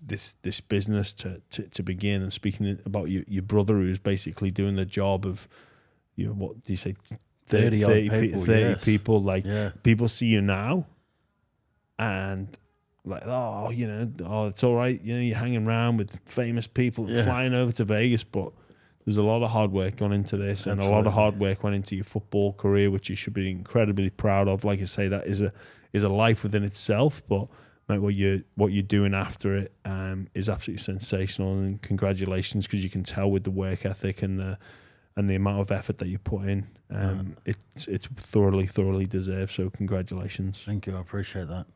this business to begin, and speaking about your brother who's basically doing the job of, what do you say, 30 people. People see you now and like, oh, it's all right. You're hanging around with famous people, flying over to Vegas, but there's a lot of hard work gone into this, and a lot of hard work went into your football career, which you should be incredibly proud of. Like I say, that is a life within itself, but mate, what you're doing after it is absolutely sensational, and congratulations, because you can tell with the work ethic and the amount of effort that you put in, it's thoroughly deserved. So congratulations. Thank you, I appreciate that.